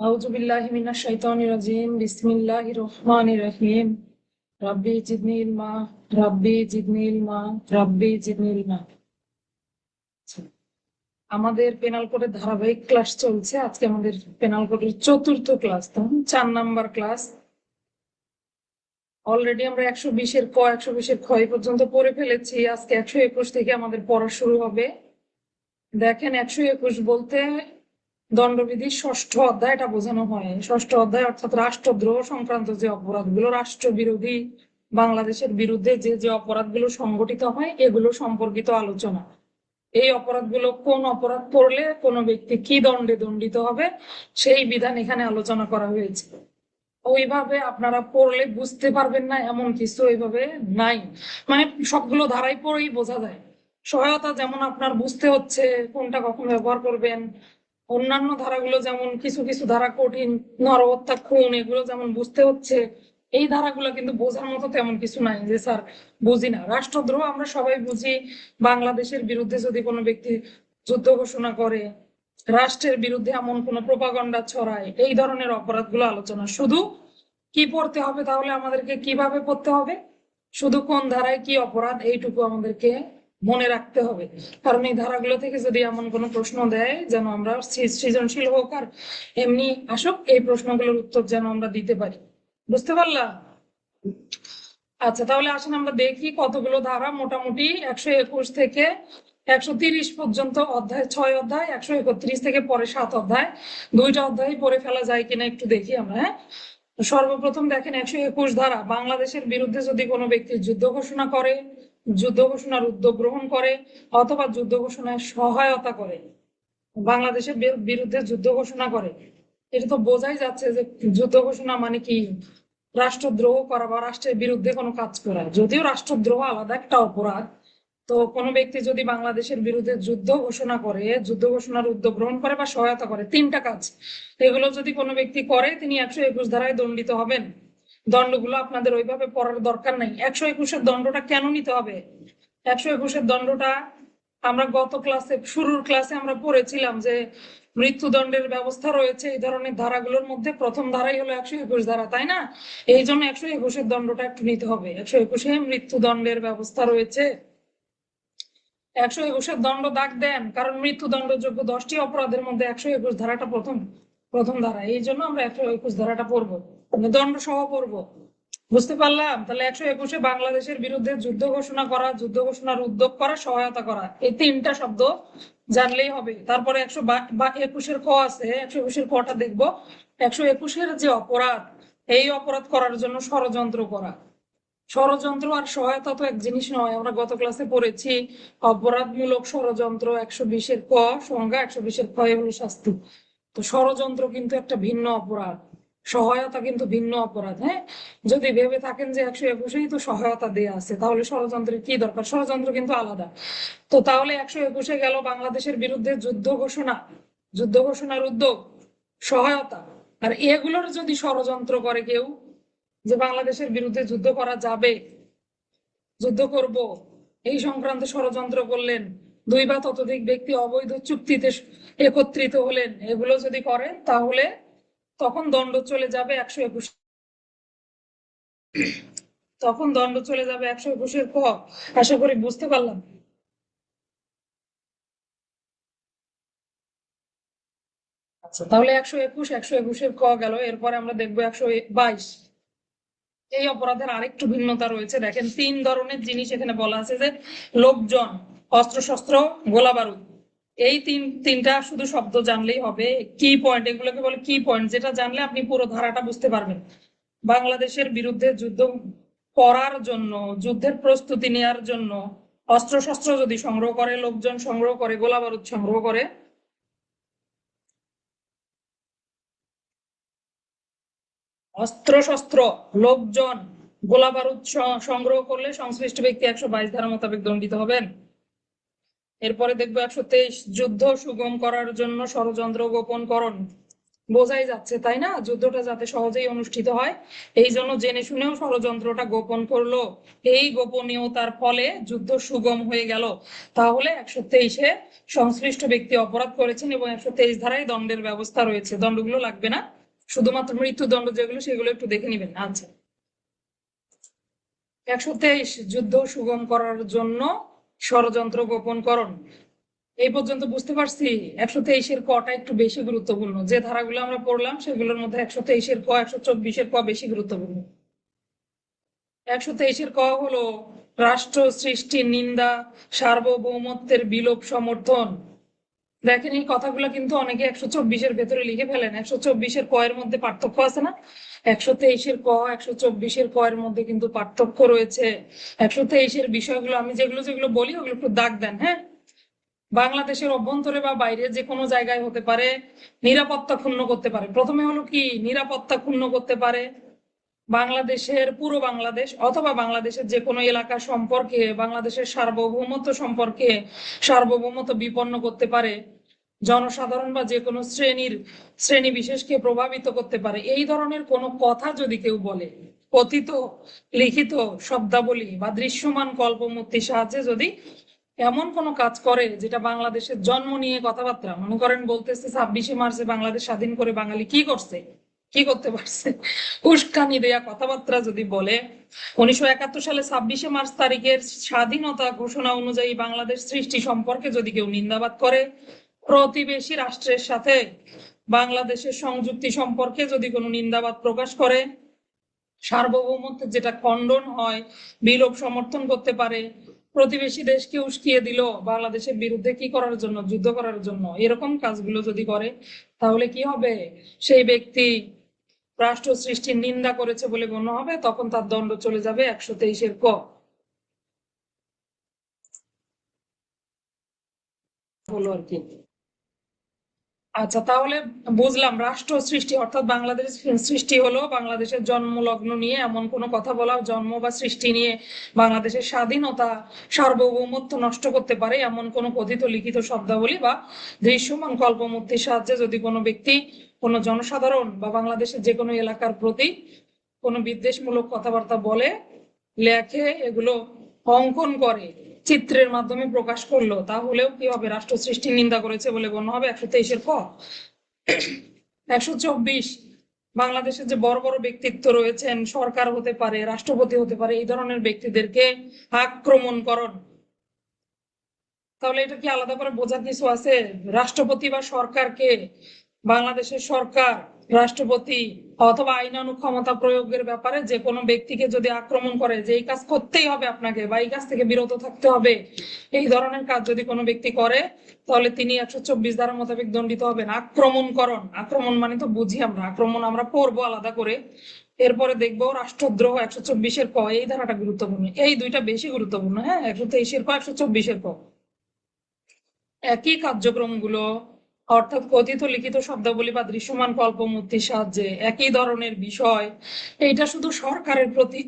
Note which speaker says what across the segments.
Speaker 1: আউযু বিল্লাহি মিনাশ শাইতানির রাজিম বিসমিল্লাহির রহমানির রহিম রাব্বি জিদনি ইলমা রাব্বি জিদনি ইলমা রাব্বি জিদনি ইলমা। আমাদের পেনাল কোডের ধারাবাহিক ক্লাস চলছে। আজকে আমাদের পেনাল কোডের চতুর্থ ক্লাস, 4 নাম্বার ক্লাস। অলরেডি আমরা 120-এর 120-এর খ পর্যন্ত পড়ে ফেলেছি। আজকে 121 থেকে আমাদের পড়া শুরু হবে। দেখেন, 121 বলতে দণ্ডবিধির ষষ্ঠ অধ্যায় এটা বোঝানো হয়। ষষ্ঠ অধ্যায় অর্থাৎ রাষ্ট্রদ্রোহ সংক্রান্ত যে অপরাধগুলো, রাষ্ট্র বিরোধী বাংলাদেশের বিরুদ্ধে যে যে অপরাধগুলো সংগঠিত হয় এগুলো সম্পর্কিত আলোচনা। এই অপরাধগুলো কোন অপরাধ করলে কোন ব্যক্তি কি দণ্ডে দণ্ডিত হবে সেই বিধান এখানে আলোচনা করা হয়েছে। ওইভাবে আপনারা পড়লে বুঝতে পারবেন না এমন কিছু ওইভাবে নাই, মানে সবগুলো ধারাই পড়েই বোঝা যায়। সহায়তা যেমন আপনার বুঝতে হচ্ছে কোনটা কখন ব্যবহার করবেন, অন্যান্য ধারাগুলো যেমন কিছু কিছু ধারা কঠিন, নরহত্যা, খুন, এগুলো যেমন বুঝতে হচ্ছে, এই ধারাগুলো কিন্তু বোঝার মতো তেমন কিছু নাই যে স্যার বুঝি না। রাষ্ট্রদ্রোহ আমরা সবাই বুঝি, বাংলাদেশের বিরুদ্ধে যদি কোনো ব্যক্তি যুদ্ধ ঘোষণা করে, রাষ্ট্রের বিরুদ্ধে এমন কোনো প্রোপাগান্ডা ছড়ায়, এই ধরনের অপরাধগুলো আলোচনা। শুধু কি পড়তে হবে তাহলে আমাদেরকে, কিভাবে পড়তে হবে, শুধু কোন ধারায় কি অপরাধ এইটুকু আমাদেরকে মনে রাখতে হবে। কারণ এই ধারাগুলো থেকে যদি এমন কোনো প্রশ্ন দেয় যেন আমরা সৃজনশীল হোক আর এমনি আসুক, এই প্রশ্নগুলোর উত্তর যেন আমরা দিতে পারি। বুঝতে পারলাম? আচ্ছা, তাহলে আসেন আমরা দেখি কতগুলো ধারা। মোটামুটি 121 থেকে 130 পর্যন্ত অধ্যায়, 6 অধ্যায়। 131 থেকে পরে 7 অধ্যায়, 2টা অধ্যায় পড়ে ফেলা যায় কিনা একটু দেখি আমরা। হ্যাঁ, সর্বপ্রথম দেখেন 121 ধারা। বাংলাদেশের বিরুদ্ধে যদি কোনো ব্যক্তি যুদ্ধ ঘোষণা করে, যুদ্ধ ঘোষণার উদ্যোগ গ্রহণ করে অথবা যুদ্ধ ঘোষণায় সহায়তা করে, বাংলাদেশের বিরুদ্ধে যুদ্ধ ঘোষণা করে, এটা তো বোঝাই যাচ্ছে যে যুদ্ধ ঘোষণা মানে কি রাষ্ট্রদ্রোহ করা বা রাষ্ট্রের বিরুদ্ধে কোনো কাজ করা। যদিও রাষ্ট্রদ্রোহ আলাদা একটা অপরাধ, তো কোনো ব্যক্তি যদি বাংলাদেশের বিরুদ্ধে যুদ্ধ ঘোষণা করে, যুদ্ধ ঘোষণার উদ্যোগ গ্রহণ করে বা সহায়তা করে, 3টা কাজ, এগুলো যদি কোনো ব্যক্তি করে তিনি 121 ধারায় দণ্ডিত হবেন। দণ্ডগুলো আপনাদের ওইভাবে পড়ার দরকার নাই। 121-এর দণ্ডটা কেন নিতে হবে? 121-এর দণ্ডটা আমরা গত ক্লাসে, শুরুর ক্লাসে আমরা পড়েছিলাম যে মৃত্যুদণ্ডের ব্যবস্থা রয়েছে এই ধরনের ধারাগুলোর মধ্যে। প্রথম ধারাই হলো 121 ধারা, তাই না? এই জন্য 121-এর দণ্ডটা একটু নিতে হবে। 121-এ মৃত্যুদণ্ডের ব্যবস্থা রয়েছে। 121-এর দণ্ড দাগ দেন, কারণ মৃত্যুদণ্ডযোগ্য 10টি অপরাধের মধ্যে 121 ধারাটা প্রথম ধারা। এই জন্য আমরা 121 ধারাটা পড়বো, দণ্ড সহ পড়বো। বুঝতে পারলাম? তাহলে 121-এ বাংলাদেশের বিরুদ্ধে যুদ্ধ ঘোষণা করা, যুদ্ধ ঘোষণার উদ্যোগ করা, সহায়তা করা, এই 3টা শব্দ জানলেই হবে। তারপরে 121-এর ক আছে, 121-এর কটা দেখবো। 121-এর যে অপরাধ, এই অপরাধ করার জন্য ষড়যন্ত্র করা। ষড়যন্ত্র আর সহায়তা তো এক জিনিস নয়, আমরা গত ক্লাসে পড়েছি। অপরাধমূলক ষড়যন্ত্র 120-এর ক সংজ্ঞা, 120-এর খ হলো শাস্তি। তো ষড়যন্ত্র কিন্তু একটা ভিন্ন অপরাধ, সহায়তা কিন্তু ভিন্ন অপরাধ। হ্যাঁ, যদি ভেবে থাকেন যে 121-এই তো সহায়তা দেয়া আছে, তাহলে ষড়যন্ত্রের কি দরকার? ষড়যন্ত্র কিন্তু আলাদা। তো তাহলে 121-এ গেল বাংলাদেশের বিরুদ্ধে যুদ্ধ ঘোষণা, যুদ্ধ ঘোষণার উদ্যোগ, সহায়তা। আর এগুলোর যদি ষড়যন্ত্র করে কেউ যে বাংলাদেশের বিরুদ্ধে যুদ্ধ করা যাবে, যুদ্ধ করব, এই সংক্রান্ত ষড়যন্ত্র করলেন, 2 বা ততোধিক ব্যক্তি অবৈধ চুক্তিতে একত্রিত হলেন, এগুলো যদি করেন তাহলে তখন দণ্ড চলে যাবে 121, তখন দণ্ড চলে যাবে 121-এর ক। আশা করি বুঝতে পারলাম। আচ্ছা, তাহলে 121-121-এর ক গেল। এরপরে আমরা দেখবো 122। এই অপরাধের আরেকটু ভিন্নতা রয়েছে। দেখেন, 3 ধরনের জিনিস এখানে বলা আছে, যে লোকজন, অস্ত্রশস্ত্র, গোলা বারুদ। এই তিনটা শুধু শব্দ জানলেই হবে। কি পয়েন্ট, এগুলোকে বলে কি পয়েন্ট, যেটা জানলে আপনি পুরো ধারাটা বুঝতে পারবেন। বাংলাদেশের বিরুদ্ধে যুদ্ধ করার জন্য, যুদ্ধের প্রস্তুতি নেওয়ার জন্য অস্ত্রশস্ত্র যদি সংগ্রহ করে, লোকজন সংগ্রহ করে, গোলা বারুদ সংগ্রহ করে, অস্ত্রশস্ত্র, লোকজন, গোলা বারুদ সংগ্রহ করলে সংশ্লিষ্ট ব্যক্তি 122 ধারা মোতাবেক দণ্ডিত হবেন। এরপরে দেখবো 123, যুদ্ধ সুগম করার জন্য ষড়যন্ত্র গোপনকরণ। বোঝাই যাচ্ছে তাই না, যুদ্ধটা যাতে সহজেই অনুষ্ঠিত হয় এই জন্য জেনে শুনেও ষড়যন্ত্রটা গোপন করলো। এই গোপনীয়তার ফলে যুদ্ধ সুগম হয়ে গেল। তাহলে 123-এ সংশ্লিষ্ট ব্যক্তি অপরাধ করেছেন এবং 123 ধারায় দণ্ডের ব্যবস্থা রয়েছে। দণ্ডগুলো লাগবে না, শুধুমাত্র মৃত্যুদণ্ড যেগুলো সেগুলো একটু দেখে নিবেন। আচ্ছা, 123 যুদ্ধ সুগম করার জন্য ষড়যন্ত্র গোপনকরণ। এই পর্যন্ত বুঝতে পারছি। 123-এর কটা একটু বেশি গুরুত্বপূর্ণ, যে ধারাগুলো আমরা পড়লাম সেগুলোর মধ্যে 123-এর ক, 124-এর ক বেশি গুরুত্বপূর্ণ। 123-এর ক হলো রাষ্ট্র সৃষ্টির নিন্দা, সার্বভৌমত্বের বিলোপ সমর্থন। দেখেন এই কথাগুলো কিন্তু অনেকে 124-এর ভেতরে লিখে ফেলেন। 124-এর ক এর মধ্যে পার্থক্য আছে না, 123-এর ক 124-এর ক এর মধ্যে কিন্তু পার্থক্য রয়েছে। 123-এর বিষয়গুলো আমি যেগুলো যেগুলো বলি ওগুলো একটু দাগ দেন, হ্যাঁ। বাংলাদেশের অভ্যন্তরে বা বাইরে যে কোনো জায়গায় হতে পারে, নিরাপত্তা ক্ষুণ্ণ করতে পারে। প্রথমে হলো কি, নিরাপত্তা ক্ষুণ্ণ করতে পারে বাংলাদেশের পুরো বাংলাদেশ অথবা বাংলাদেশের যে কোনো এলাকা সম্পর্কে, বাংলাদেশের সার্বভৌমত্ব সম্পর্কে সার্বভৌমত্ব বিপন্ন করতে পারে, জনসাধারণ বা যে কোনো শ্রেণী বিশেষকে প্রভাবিত করতে পারে। এই ধরনের কোনো কথা যদি কেউ বলে, কথিত, লিখিত, শব্দাবলী বা দৃশ্যমান কল্পমূর্তির সাহায্যে যদি এমন কোনো কাজ করে যেটা বাংলাদেশের জন্ম নিয়ে কথাবার্তা, মনে করেন বলতেছে 26শে মার্চে বাংলাদেশ স্বাধীন করে বাঙালি কি করছে, কি করতে পারছে, উস্কানি দেয়া কথাবার্তা যদি বলে, 1971 সালে 26শে মার্চ তারিখের স্বাধীনতা ঘোষণা অনুযায়ী বাংলাদেশ সৃষ্টি সম্পর্কে যদি কেউ নিন্দাবাদ করে, প্রতিবেশী রাষ্ট্রের সাথে বাংলাদেশের সংযুক্তি সম্পর্কে যদি কোনো নিন্দাবাদ প্রকাশ করে, সার্বভৌমত্বের যেটা খণ্ডন হয়, বিলোপ সমর্থন করতে পারে, প্রতিবেশী দেশকে উস্কিয়ে দিল বাংলাদেশের বিরুদ্ধে কি করার জন্য, যুদ্ধ করার জন্য, এরকম কাজগুলো যদি করে তাহলে কি হবে, সেই ব্যক্তি রাষ্ট্র সৃষ্টির নিন্দা করেছে বলে গণ্য হবে। তখন তার দণ্ড চলে যাবে 123-এর ক। হলো আর কি। আচ্ছা, তাহলে বুঝলাম রাষ্ট্র সৃষ্টি অর্থাৎ বাংলাদেশ সৃষ্টি হলো বাংলাদেশের জন্ম লগ্ন নিয়ে এমন কোনো কথা বলা, জন্ম বা সৃষ্টি নিয়ে বাংলাদেশের স্বাধীনতা সার্বভৌমত্ব নষ্ট করতে পারে এমন কোনো কথিত লিখিত শব্দাবলী বা দৃশ্যমান কল্পমূর্তির সাহায্যে যদি কোনো ব্যক্তি, কোনো জনসাধারণ বা বাংলাদেশের যে কোনো এলাকার প্রতি কোনো বিদ্বেষমূলক কথাবার্তা বলে, লেখে, এগুলো অঙ্কন করে, চিত্রের মাধ্যমে প্রকাশ করলো, তাহলেও কি হবে, রাষ্ট্র সৃষ্টির নিন্দা করেছে বলে গণ্য হবে 123-এর ক। 124 বাংলাদেশের যে বড় বড় ব্যক্তিত্ব রয়েছেন, সরকার হতে পারে, রাষ্ট্রপতি হতে পারে, এই ধরনের ব্যক্তিদেরকে আক্রমণকরণ। তাহলে এটা কি আলাদা করে বোঝার কিছু আছে? রাষ্ট্রপতি বা সরকারকে, বাংলাদেশের সরকার, রাষ্ট্রপতি অথবা আইনানুগ ক্ষমতা প্রয়োগের ব্যাপারে যে কোনো ব্যক্তিকে যদি আক্রমণ করে যে এই কাজ করতেই হবে আপনাকে বা এই কাজ থেকে বিরত থাকতে হবে, এই ধরনের কাজ যদি কোনো ব্যক্তি করে তাহলে তিনি 124 ধারা মোতাবেক দণ্ডিত হবেন। আক্রমণকরণ, আক্রমণ মানে তো বুঝি আমরা, আক্রমণ আমরা পড়বো আলাদা করে, এরপরে দেখবো রাষ্ট্রদ্রোহ 124-এর ক, এই ধারাটা গুরুত্বপূর্ণ। এই দুইটা বেশি গুরুত্বপূর্ণ, হ্যাঁ, 123-এর ক 124-এর ক। একই কার্যক্রমগুলো অর্থাৎ কথিত লিখিত শব্দাবলী বা দৃশ্যমান কল্পমূর্তির সাহায্যে একই ধরনের বিষয়, এইটা শুধু সরকারের প্রতি,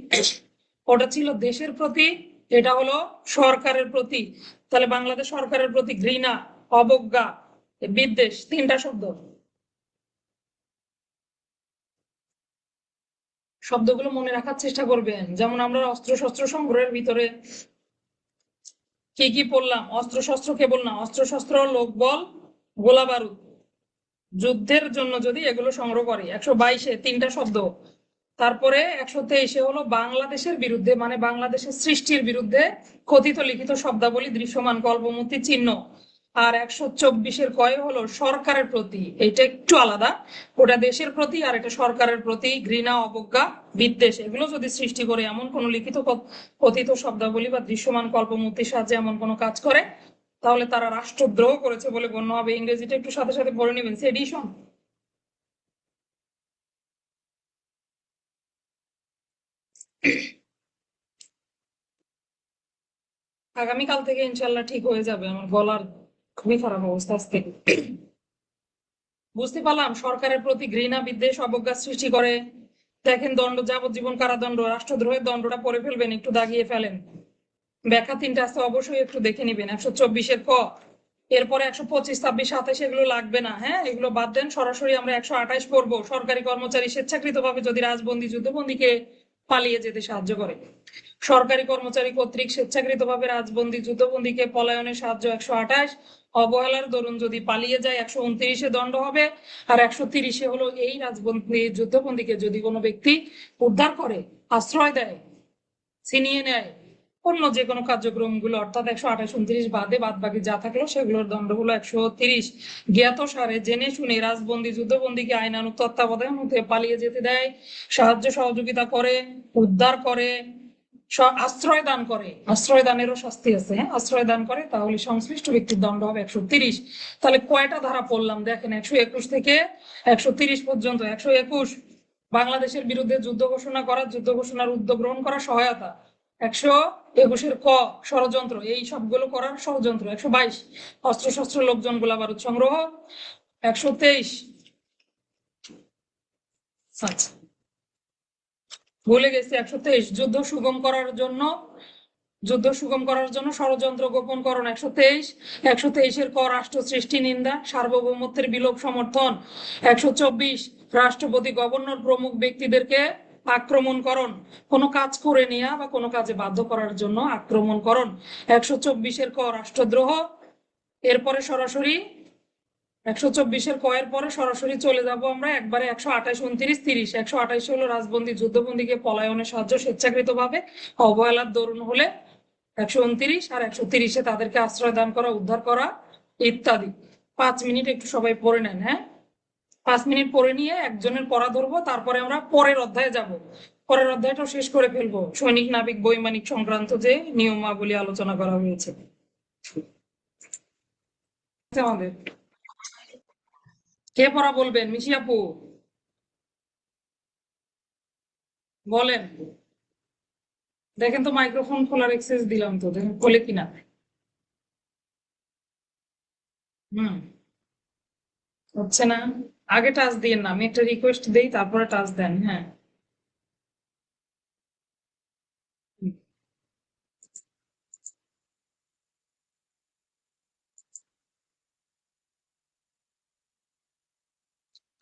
Speaker 1: ওটা ছিল দেশের প্রতি, এটা হলো সরকারের প্রতি। তাহলে বাংলাদেশ সরকারের প্রতি ঘৃণা, অবজ্ঞা, বিদ্বেষ, তিনটা শব্দ। শব্দগুলো মনে রাখার চেষ্টা করবেন। যেমন আমরা অস্ত্র শস্ত্র সংগ্রহের ভিতরে কি কি পড়লাম, অস্ত্র শস্ত্র কেবল না, অস্ত্র শস্ত্র, লোকবল, গোলা বারুদ, যুদ্ধের জন্য যদি এগুলো সংগ্রহ করে। 122-এ তিনটা শব্দ। তারপরে 123-এ হলো বাংলাদেশের বিরুদ্ধে মানে বাংলাদেশের সৃষ্টির বিরুদ্ধে কথিত লিখিত শব্দাবলী, দৃশ্যমান কল্পমূর্তি, চিহ্ন। আর 124-এর কয়ে হলো সরকারের প্রতি, এটা একটু আলাদা, ওটা দেশের প্রতি আর এটা সরকারের প্রতি ঘৃণা, অবজ্ঞা, বিদ্বেষ, এগুলো যদি সৃষ্টি করে এমন কোন লিখিত কথিত শব্দাবলী বা দৃশ্যমান কল্পমূর্তির সাহায্যে এমন কোনো কাজ করে তাহলে তারা রাষ্ট্রদ্রোহ করেছে বলে গণ্য হবে। ইংরেজিটা একটু সাথে সাথে পড়ে নেবেন, সেডিশন। আগামীকাল থেকে ইনশাল্লাহ ঠিক হয়ে যাবে। আমার গলার খুবই খারাপ অবস্থা আজকে। বুঝতে পারলাম সরকারের প্রতি ঘৃণা, বিদ্বেষ, অবজ্ঞা সৃষ্টি করে। দেখেন দণ্ড যাবজ্জীবন কারাদণ্ড, রাষ্ট্রদ্রোহের দণ্ডটা পড়ে ফেলবেন, একটু দাগিয়ে ফেলেন। ব্যাখ্যা তিনটা আছে, অবশ্যই একটু দেখে নিবেন। 124-এর ক এরপরে 125, 26, 27 এগুলো লাগবে না। হ্যাঁ, এগুলো বাদ দেন, সরাসরি আমরা 128 পড়বো। সরকারি কর্মচারী স্বেচ্ছাকৃতভাবে যদি রাজবন্দী যুদ্ধবন্দীকে পালিয়ে যেতে সাহায্য করে, সরকারি কর্মচারী কর্তৃক স্বেচ্ছাকৃতভাবে রাজবন্দী যুদ্ধবন্দীকে পলায়নে সাহায্য 128, অবহেলার দরুন যদি পালিয়ে যায় 129-এ দণ্ড হবে। আর 130-এ হলো এই রাজবন্দী যুদ্ধবন্দীকে যদি কোনো ব্যক্তি উদ্ধার করে, আশ্রয় দেয়, ছিনিয়ে নেয়, অন্য যে কোনো কার্যক্রমগুলো, অর্থাৎ 128, 29 বাদে বাদ বাকি যা থাকলো সেগুলোর দণ্ড হলো 130। জ্ঞাত সারে জেনে শুনে রাজবন্দী যুদ্ধবন্দীকে আইনানুগ তত্ত্বাবধান হতে পালিয়ে যেতে দেয়, সাহায্য সহযোগিতা করে, উদ্ধার করে, আশ্রয় দান করে। আশ্রয় দানেরও শাস্তি আছে। হ্যাঁ, আশ্রয় দান করে, তাহলে সংশ্লিষ্ট ব্যক্তির দণ্ড হবে 130। তাহলে কয়টা ধারা পড়লাম দেখেন, 121 থেকে 130 পর্যন্ত। 121 বাংলাদেশের বিরুদ্ধে যুদ্ধ ঘোষণা করা, যুদ্ধ ঘোষণার উদ্যোগ গ্রহণ করা, সহায়তা। 121-এর ক ষড়যন্ত্র, এই সবগুলো করার ষড়যন্ত্র। 122 অস্ত্রশস্ত্র, লোকজন, গোলা বারুদ সংগ্রহ। 123 আচ্ছা ভুলে গেছি, 123 যুদ্ধ সুগম করার জন্য ষড়যন্ত্র গোপনকরণ। 123-এর ক রাষ্ট্র সৃষ্টি, নিন্দা, সার্বভৌমত্বের বিলোপ, সমর্থন। 124 রাষ্ট্রপতি, গভর্নর প্রমুখ ব্যক্তিদেরকে আক্রমণকরণ, কোনো কাজ করে নেওয়া বা কোনো কাজে বাধ্য করার জন্য আক্রমণকরণ। 124-এর ক রাষ্ট্রদ্রোহ। এরপরে সরাসরি 124-এর ক এর পরে সরাসরি চলে যাব আমরা একবারে 128, 29, 30। 128 হলো রাজবন্দী যুদ্ধবন্দীকে পলায়নে সাহায্য স্বেচ্ছাকৃতভাবে, অবহেলার দরুন হলে 129, আর 130-এ তাদেরকে আশ্রয় দান করা, উদ্ধার করা ইত্যাদি। 5 মিনিট একটু সবাই পড়ে নেন। হ্যাঁ, 5 মিনিট পড়ে নিয়ে একজনের পড়া ধরবো, তারপরে আমরা পরের অধ্যায়ে যাব। পরের অধ্যায়টাও শেষ করে ফেলবো, সৈনিক, নাবিক, বৈমানিক সংক্রান্ত যে নিয়মাবলী আলোচনা করা হয়েছে আমাদের। কে পড়া বলবেন? মিশি আপু বলেন। দেখেন তো, মাইক্রোফোন খোলার এক্সেস দিলাম তো, দেখেন খোলে কিনা। হুম, হচ্ছে না। আগে টাচ দিয়েন না, আমি একটা রিকোয়েস্ট দেই, তারপরে টাচ দেন। হ্যাঁ,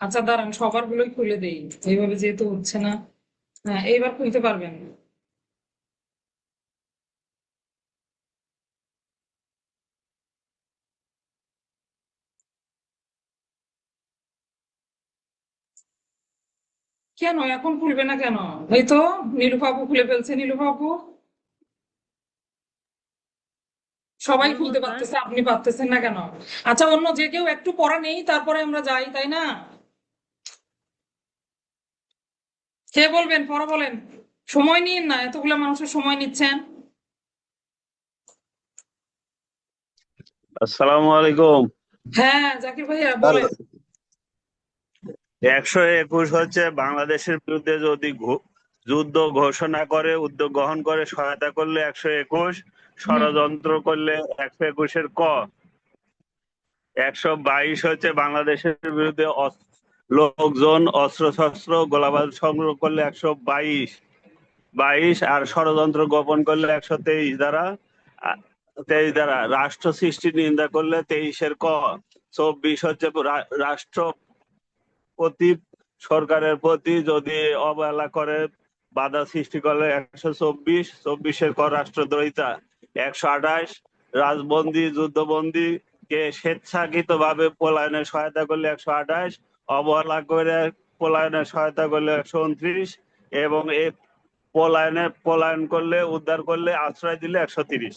Speaker 1: আচ্ছা দাঁড়ান, সবার গুলোই খুলে দেই, এইভাবে যেহেতু হচ্ছে না। হ্যাঁ, এইবার খুলতে পারবেন। কেন এখন খুলবে না কেন? এই তো নীলুফা আপু খুলে ফেলছে। নীলুফা আপু, সবাই
Speaker 2: বলবো
Speaker 1: খুলতে
Speaker 2: স্যার।
Speaker 1: পারতেছে, আপনি পারতেছেন না কেন? আচ্ছা, অন্য যে কেউ একটু পড়া নেই, তারপরে আমরা যাই, তাই না? কে বলবেন পড়া বলেন, সময় নিন না, এতগুলো মানুষের সময় নিচ্ছেন।
Speaker 3: আসসালামু আলাইকুম।
Speaker 1: হ্যাঁ জাকির ভাইয়া
Speaker 3: স্যার,
Speaker 1: বলেন।
Speaker 3: 121 হচ্ছে বাংলাদেশের বিরুদ্ধে যদি যুদ্ধ ঘোষণা করে, উদ্যোগ গ্রহণ করে, সহায়তা করলে 121,
Speaker 1: হুম,
Speaker 3: ষড়যন্ত্র করলে 121-এর ক। 122 হচ্ছে বাংলাদেশের বিরুদ্ধে লোকজন, অস্ত্রশস্ত্র, গোলাবারুদ সংগ্রহ করলে 122, আর ষড়যন্ত্র গোপন করলে 123 দ্বারা। 23 দ্বারা রাষ্ট্র সৃষ্টি, নিন্দা করলে 23-এর ক। 24 হচ্ছে রাষ্ট্রপতি সরকারের প্রতি যদি অবহেলা করে, বাধা সৃষ্টি করলে 124, 24-এর ক রাষ্ট্রদ্রোহিতা। 128 রাজবন্দী যুদ্ধবন্দী কে স্বেচ্ছাকৃত ভাবে পলায়নে সহায়তা করলে 128, অবহেলা করে পলায়নে সহায়তা করলে 129, এবং এই পলায়ন করলে, উদ্ধার করলে, আশ্রয় দিলে 130।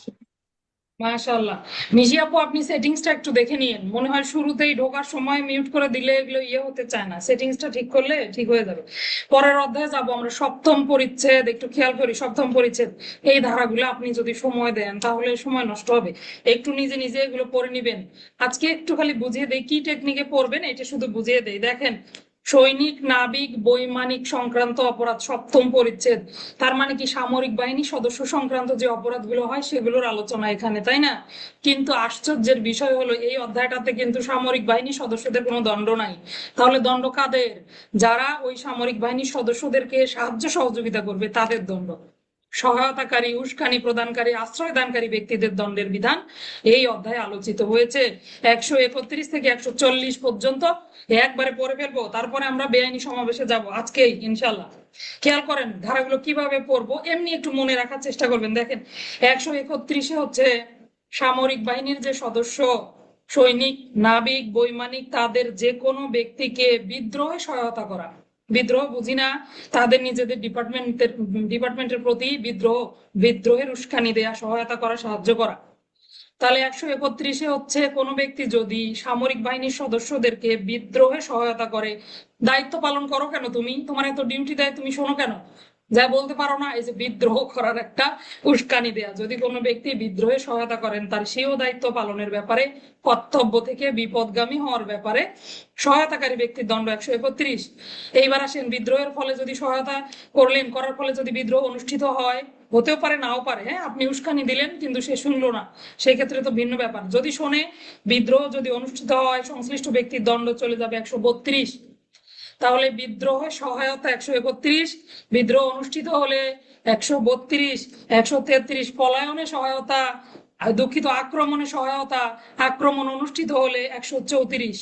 Speaker 1: মাশাআল্লাহ। মিশি আপু, আপনি সেটিংসটা একটু দেখে নিন, মনে হয় শুরুতেই ঢোকার সময় মিউট করে দিলে এগুলো হতে চায় না। সেটিংসটা ঠিক করলে ঠিক হয়ে যাবে। পরের অধ্যায়ে যাব আমরা, সপ্তম পরিচ্ছেদ। একটু খেয়াল করি, সপ্তম পরিচ্ছেদ, এই ধারাগুলো আপনি যদি সময় দেন তাহলে সময় নষ্ট হবে। একটু নিজে নিজে এগুলো পড়ে নিবেন। আজকে একটু খালি বুঝিয়ে দেই কি টেকনিকে পড়বেন, এটা শুধু বুঝিয়ে দেই। দেখেন, সৈনিক, নাবিক, বৈমানিক সংক্রান্ত অপরাধ, সপ্তম পরিচ্ছেদ। তার মানে কি, সামরিক বাহিনী সদস্য সংক্রান্ত যে অপরাধগুলো হয় সেগুলোর আলোচনা এখানে, তাই না? কিন্তু আশ্চর্যের বিষয় হলো এই অধ্যায়টাতে কিন্তু সামরিক বাহিনী সদস্যদের কোনো দণ্ড নাই। তাহলে দণ্ড কাদের? যারা ওই সামরিক বাহিনীর সদস্যদেরকে সাহায্য সহযোগিতা করবে তাদের দণ্ড। সহায়তাকারী, উস্কানি প্রদানকারী, আশ্রয় দানকারী ব্যক্তিদের দণ্ডের বিধান এই অধ্যায়ে আলোচিত হয়েছে। 131 থেকে 140 পর্যন্ত একবারে পড়ে ফেলবো, তারপরে আমরা বেআইনি সমাবেশে যাব আজকেই ইনশাল্লাহ। খেয়াল করেন ধারাগুলো কিভাবে পড়বো, এমনি একটু মনে রাখার চেষ্টা করবেন। দেখেন 131-এ হচ্ছে সামরিক বাহিনীর যে সদস্য, সৈনিক, নাবিক, বৈমানিক তাদের যে কোনো ব্যক্তিকে বিদ্রোহে সহায়তা করা। বিদ্রোহ বুঝি না, তাদের নিজেদের ডিপার্টমেন্টের প্রতি বিদ্রোহের উস্কানি দেয়া, সহায়তা করা, সাহায্য করা। তাহলে 131-এ হচ্ছে কোনো ব্যক্তি যদি সামরিক বাহিনীর সদস্যদেরকে বিদ্রোহে সহায়তা করে, দায়িত্ব পালন করো কেন তুমি, তোমার এত ডিউটি দেয় তুমি শোনো কেন, যা বলতে পারো না, এই যে বিদ্রোহ করার একটা উস্কানি দেয়া। যদি কোনো ব্যক্তি বিদ্রোহে সহায়তা করেন তার সেও দায়িত্ব পালনের ব্যাপারে, কর্তব্য থেকে বিপদগামী হওয়ার ব্যাপারে সহায়তাকারী ব্যক্তির দণ্ড 131। এইবার আসেন বিদ্রোহের ফলে যদি সহায়তা করার ফলে যদি বিদ্রোহ অনুষ্ঠিত হয়, হতেও পারে নাও পারে, হ্যাঁ আপনি উস্কানি দিলেন কিন্তু সে শুনলো না, সেই ক্ষেত্রে তো ভিন্ন ব্যাপার। যদি শোনে, বিদ্রোহ যদি অনুষ্ঠিত হয়, সংশ্লিষ্ট ব্যক্তির দণ্ড চলে যাবে 132। তাহলে বিদ্রোহে সহায়তা 131, বিদ্রোহ অনুষ্ঠিত হলে 132, 133 পলায়নে সহায়তা, দুঃখিত আক্রমণে সহায়তা, আক্রমণ অনুষ্ঠিত হলে 134।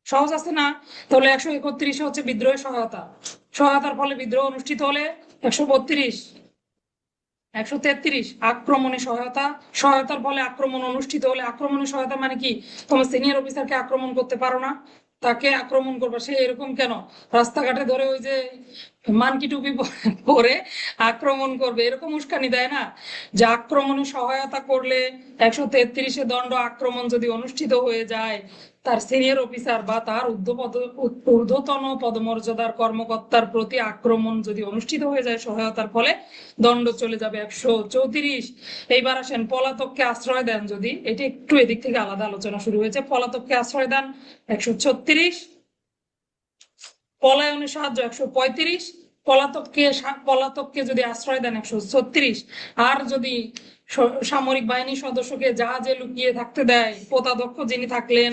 Speaker 1: সহজ আছে না? তাহলে 131 হচ্ছে বিদ্রোহের সহায়তা, সহায়তার ফলে বিদ্রোহ অনুষ্ঠিত হলে 132। 133 আক্রমণে সহায়তা, সহায়তার ফলে আক্রমণ অনুষ্ঠিত হলে, আক্রমণের সহায়তা মানে কি, তোমার সিনিয়র অফিসারকে আক্রমণ করতে পারো না, তাকে আক্রমণ করবা, সে এরকম কেন রাস্তাঘাটে ধরে ওই যে মানকি টুপি পরে আক্রমণ করবে, এরকম উস্কানি দেয় না। যে আক্রমণে সহায়তা করলে 133-এ দণ্ড, আক্রমণ যদি অনুষ্ঠিত হয়ে যায়, তার সিনিয়র অফিসার বা তার ঊর্ধ্বতন পদমর্যাদার কর্মকর্তার প্রতি আক্রমণ যদি অনুষ্ঠিত হয়ে যায় সহায়তার ফলে, দণ্ড চলে যাবে 134। এইবার আসেন পলাতককে আশ্রয় দেন যদি, এটা একটু এদিক থেকে আলাদা আলোচনা শুরু হয়েছে। পলাতককে আশ্রয় দেন 136, পলায়নে সাহায্য 135, পলাতককে যদি আশ্রয় দেন 136। আর যদি সামরিক বাহিনীর সদস্যকে জাহাজে লুকিয়ে থাকতে দেয়, পোতাদক্ষ যিনি থাকলেন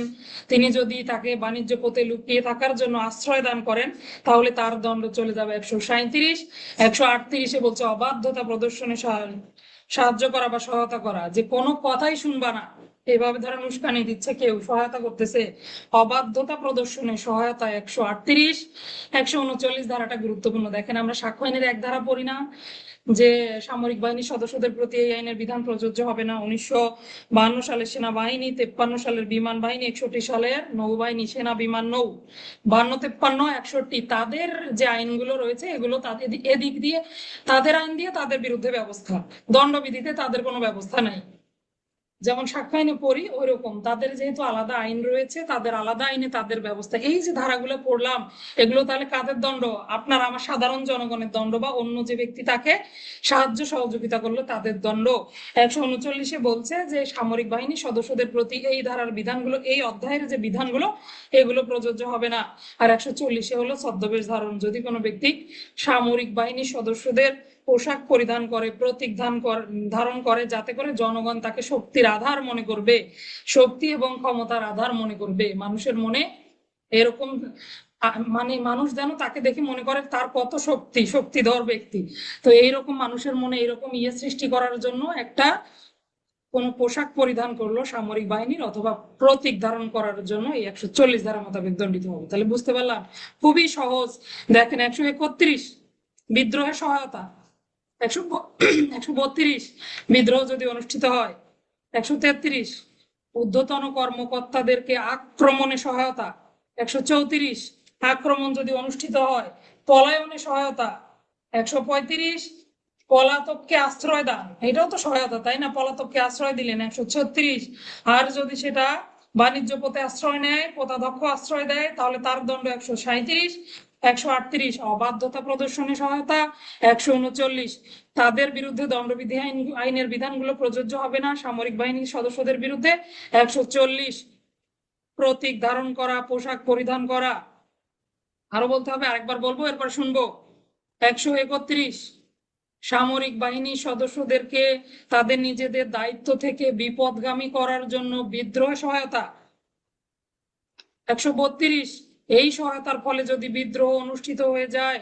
Speaker 1: তিনি যদি তাকে বাণিজ্য পথে লুকিয়ে থাকার জন্য আশ্রয় দান করেন, তাহলে তার দণ্ড চলে যাবে 137। 138-এ বলছে অবাধ্যতা প্রদর্শনে সাহায্য করা বা সহায়তা করা, যে কোনো কথাই শুনবা না, এভাবে ধরেন উস্কানি দিচ্ছে কেউ, সহায়তা করতেছে, অবাধ্যতা প্রদর্শনে সহায়তা 138। 139 ধারাটা গুরুত্বপূর্ণ। দেখেন আমরা সাক্ষ্য আইনের এক ধারা পড়ি না যে সামরিক বাহিনীর সদস্যদের প্রতি এই আইনের বিধান প্রযোজ্য হবে না। 1952 সালের সেনাবাহিনী, 53 সালের বিমান বাহিনী, 61 সালের নৌবাহিনী, সেনা বিমান নৌ, 52, 53, 61 তাদের যে আইনগুলো রয়েছে এগুলো তাদের এদিক দিয়ে, তাদের আইন দিয়ে তাদের বিরুদ্ধে ব্যবস্থা, দণ্ডবিধিতে তাদের কোনো ব্যবস্থা নাই। যেমন সাক্ষ্য আইনে পড়ি ওই রকম তাদের যেহেতু আলাদা আইন রয়েছে, তাদের আলাদা আইনে তাদের ব্যবস্থা। এই যে ধারাগুলো পড়লাম এগুলো তাহলে কাদের দণ্ড, আপনার আমার সাধারণ জনগণের দণ্ড, বা অন্য যে ব্যক্তি তাকে সাহায্য সহযোগিতা করলো তাদের দণ্ড। 139-এ বলছে যে সামরিক বাহিনীর সদস্যদের প্রতি এই ধারার বিধানগুলো, এই অধ্যায়ের যে বিধানগুলো এগুলো প্রযোজ্য হবে না। আর 140-এ হলো ছদ্মবেশ ধারণ, যদি কোনো ব্যক্তি সামরিক বাহিনীর সদস্যদের পোশাক পরিধান করে, প্রতীক ধারণ করে, যাতে করে জনগণ তাকে শক্তির আধার মনে করবে, শক্তি এবং ক্ষমতার আধার মনে করবে, মানুষের মনে এরকম, মানে মানুষ যেন তাকে দেখে মনে করে তার কত শক্তিধর ব্যক্তি। তো এইরকম মানুষের মনে এরকম সৃষ্টি করার জন্য একটা কোন পোশাক পরিধান করলো সামরিক বাহিনীর, অথবা প্রতীক ধারণ করার জন্য এই 140 ধারা মোতাবেক দণ্ডিত হবে। তাহলে বুঝতে পারলাম, খুবই সহজ। দেখেন 131 বিদ্রোহের সহায়তা, 132 বিদ্রোহ যদি অনুষ্ঠিত হয়, 133 ঊর্ধ্বতন কর্মকর্তাদেরকে আক্রমণে সহায়তা, 134 আক্রমণ যদি অনুষ্ঠিত হয়, পলায়নে সহায়তা, 135 পলাতককে আশ্রয় দান, এটাও তো সহায়তা তাই না, পলাতককে আশ্রয় দিলেন 136। আর যদি সেটা বাণিজ্য পথে আশ্রয় নেয়, পোতাদক্ষ আশ্রয় দেয়, তাহলে তার দণ্ড 137। 138 অবাধ্যতা প্রদর্শনে সহায়তা, 139 তাদের বিরুদ্ধে দণ্ডবিধি আইনের বিধানগুলো প্রযোজ্য হবে না সামরিক বাহিনীর সদস্যদের বিরুদ্ধে। 140 প্রতীক ধারণ করা, পোশাক পরিধান করা। আরো বলতে হবে, আরেকবার বলবো এরপর শুনবো। 131 সামরিক বাহিনীর সদস্যদেরকে তাদের নিজেদের দায়িত্ব থেকে বিপদগামী করার জন্য বিদ্রোহ সহায়তা। 132 এই সহায়তার ফলে যদি বিদ্রোহ অনুষ্ঠিত হয়ে যায়,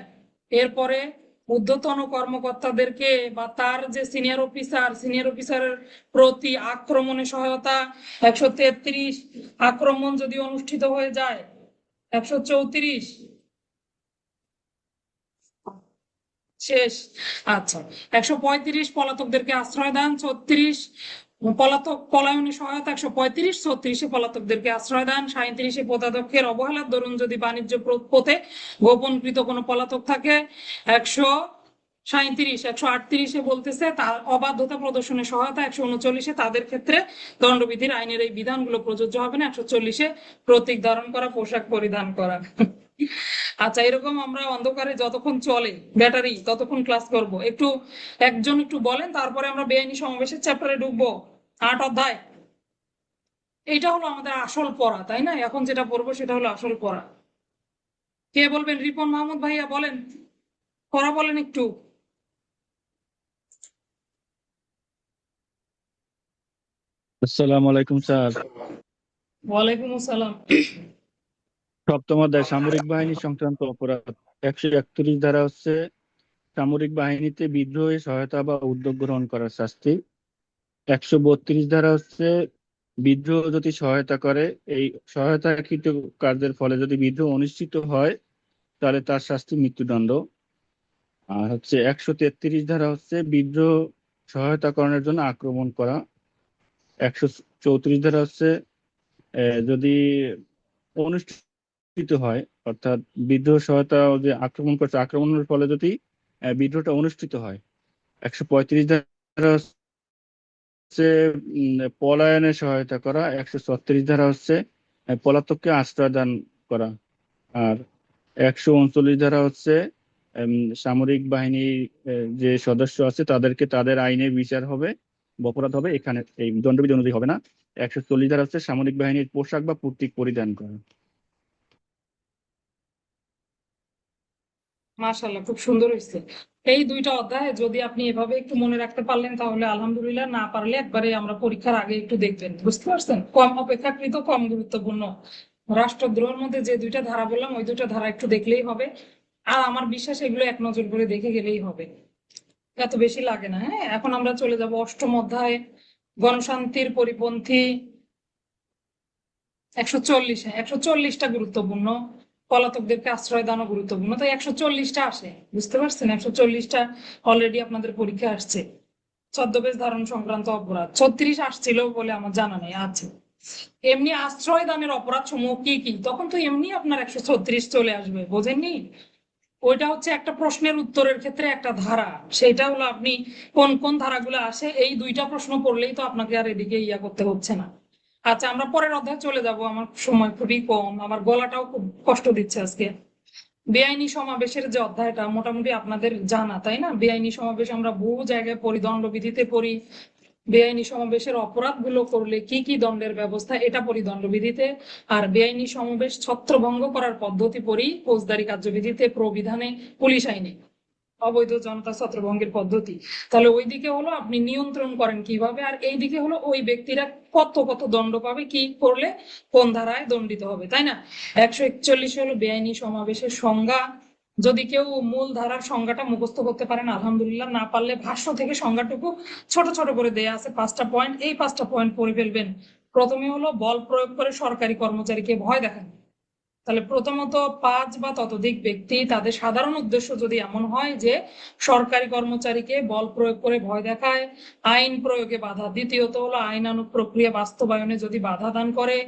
Speaker 1: এরপরে ঊর্ধ্বতন কর্মকর্তাদেরকে বা তার যে সিনিয়র অফিসারের প্রতি আক্রমণে সহায়তা 133, আক্রমণ যদি অনুষ্ঠিত হয়ে যায় 134, শেষ। আচ্ছা, 135 পলাতকদেরকে আশ্রয় দান, 36 পলায়নে সহায়তা, 135, 36 পলাতকদেরকে আশ্রয় দান, 37 পদাধ্যক্ষের অবহেলার দরুন যদি বাণিজ্য পথে গোপনকৃত কোনো পলাতক থাকে, 137, 138 বলতেছে তার অবাধ্যতা প্রদর্শনে সহায়তা, 139 তাদের ক্ষেত্রে দণ্ডবিধির আইনের এই বিধানগুলো প্রযোজ্য হবে না, 140 প্রতীক ধারণ করা, পোশাক পরিধান করা। আচ্ছা, এরকম আমরা অন্ধকারে যতক্ষণ চলে ব্যাটারি ততক্ষণ ক্লাস করব। একজন একটু বলেন, তারপরে আমরা বেআইনি সমাবেশের চ্যাপ্টারে ঢুকবো, 8 অধ্যায়। এইটা হলো আমাদের আসল পড়া, তাই না? এখন যেটা পড়বো সেটা হলো আসল পড়া। কে বলবেন? রিপন মাহমুদ ভাইয়া বলেন, পড়া বলেন একটু।
Speaker 2: আসসালামু আলাইকুম স্যার।
Speaker 1: ওয়ালাইকুম আসসালাম।
Speaker 2: সপ্তম অধ্যায় সামরিক বাহিনী সংক্রান্ত অপরাধ। 131 ধারা হচ্ছে সামরিক বাহিনীতে বিদ্রোহে সহায়তা বা উদ্যোগ গ্রহণ করার শাস্তি। 132 ধারা হচ্ছে বিদ্রোহ যদি সহায়তা করে, এই সহায়তাকৃত কার্যের ফলে যদি বিদ্রোহ অনুষ্ঠিত হয় তাহলে তার শাস্তি মৃত্যুদণ্ড। আর হচ্ছে 133 ধারা হচ্ছে বিদ্রোহ সহায়তাকরণের জন্য আক্রমণ করা। 134 ধারা হচ্ছে যদি অনুষ্ঠিত হয়, অর্থাৎ বিদ্রোহ সহায়তা যে আক্রমণ করছে, আক্রমণের ফলে যদি বিদ্রোহটা অনুষ্ঠিত হয়। 135 ধারা হচ্ছে পলায়নে সহায়তা করা। 136 ধারা হচ্ছে পলাতককে আশ্রয় দান করা। আর 139 ধারা হচ্ছে সামরিক বাহিনীর যে সদস্য আছে তাদেরকে তাদের আইনে বিচার হবে, অপরাধ হবে, এখানে এই দণ্ডবিধি অনুযায়ী হবে না। 140 ধারা হচ্ছে সামরিক বাহিনীর পোশাক বা প্রতীক পরিধান করা।
Speaker 1: মাশাআল্লাহ, খুব সুন্দর হয়েছে। এই দুইটা অধ্যায় যদি আপনি এভাবে একটু মনে রাখতে পারলেন তাহলে আলহামদুলিল্লাহ, না পারলে একবারে আমরা পরীক্ষার আগে একটু দেখবেন, বুঝতে পারছেন? অপেক্ষাকৃত কম গুরুত্বপূর্ণ রাষ্ট্রদ্রোহের মধ্যে যে দুইটা ধারা বললাম ওই দুইটা ধারা একটু দেখলেই হবে। আর আমার বিশ্বাস এগুলো এক নজর করে দেখে গেলেই হবে, এত বেশি লাগে না। হ্যাঁ, এখন আমরা চলে যাব অষ্টম অধ্যায়, গণশান্তির পরিপন্থী। 140, 140টা গুরুত্বপূর্ণ, পলাতকদেরকে আশ্রয় দানও গুরুত্বপূর্ণ, তাই 140টা আসে, বুঝতে পারছেন? 140টা অলরেডি আপনাদের পরীক্ষা আসছে। ছদ্মবেশ ধারণ সংক্রান্ত অপরাধ 36 আসছিল বলে আমার জানা নেই, আছে। এমনি আশ্রয় দানের অপরাধ সমূহ কি কি, তখন তো এমনি আপনার 136 চলে আসবে, বোঝেননি? ওইটা হচ্ছে একটা প্রশ্নের উত্তরের ক্ষেত্রে একটা ধারা, সেটা হলো আপনি কোন কোন ধারাগুলো আসে এই দুইটা প্রশ্ন পড়লেই তো আপনাকে আর এদিকে ইয়া করতে হচ্ছে না। আচ্ছা, আমরা পরের অধ্যায় চলে যাব, আমার সময় খুবই কম, আমার গলাটাও খুব কষ্ট দিচ্ছে আজকে। বেআইনি সমাবেশের যে অধ্যায়টা মোটামুটি আপনাদের জানা, তাই না? বেআইনি সমাবেশ আমরা বহু জায়গায় পড়ি, দণ্ডবিধিতে পড়ি। বেআইনি সমাবেশের অপরাধগুলো করলে কি কি দণ্ডের ব্যবস্থা এটা পড়ি দণ্ডবিধিতে। আর বেআইনি সমাবেশ ছত্রভঙ্গ করার পদ্ধতি পড়ি ফৌজদারি কার্যবিধিতে, প্রবিধানে, পুলিশ আইনে, অবৈধ জনতা ছত্রভঙ্গের পদ্ধতি। তাহলে ওই দিকে হলো আপনি নিয়ন্ত্রণ করেন কিভাবে, আর এই দিকে হলো ওই ব্যক্তিরা কত কত দণ্ড পাবে, কি করলে কোন ধারায় দণ্ডিত হবে, তাই না? 141 হলো বেআইনি সমাবেশের সংজ্ঞা। যদি কেউ মূল ধারার সংজ্ঞাটা মুখস্থ করতে পারেন আলহামদুলিল্লাহ, না পারলে ভাষ্য থেকে সংজ্ঞাটুকু ছোট ছোট করে দেয়া আছে 5টা পয়েন্ট, এই 5টা পয়েন্ট পড়ে ফেলবেন। প্রথমে হলো বল প্রয়োগ করে সরকারি কর্মচারীকে ভয় দেখানো। তাহলে প্রথমত 5 বা ততোধিক ব্যক্তি তাদের সাধারণ উদ্দেশ্য যদি এমন হয় যে সরকারি কর্মচারীকে বল প্রয়োগ করে ভয় দেখায়, আইন প্রয়োগে বাধা, দ্বিতীয়ত হলো আইনানুগ প্রক্রিয়া বাস্তবায়নে যদি বাধা দান করে,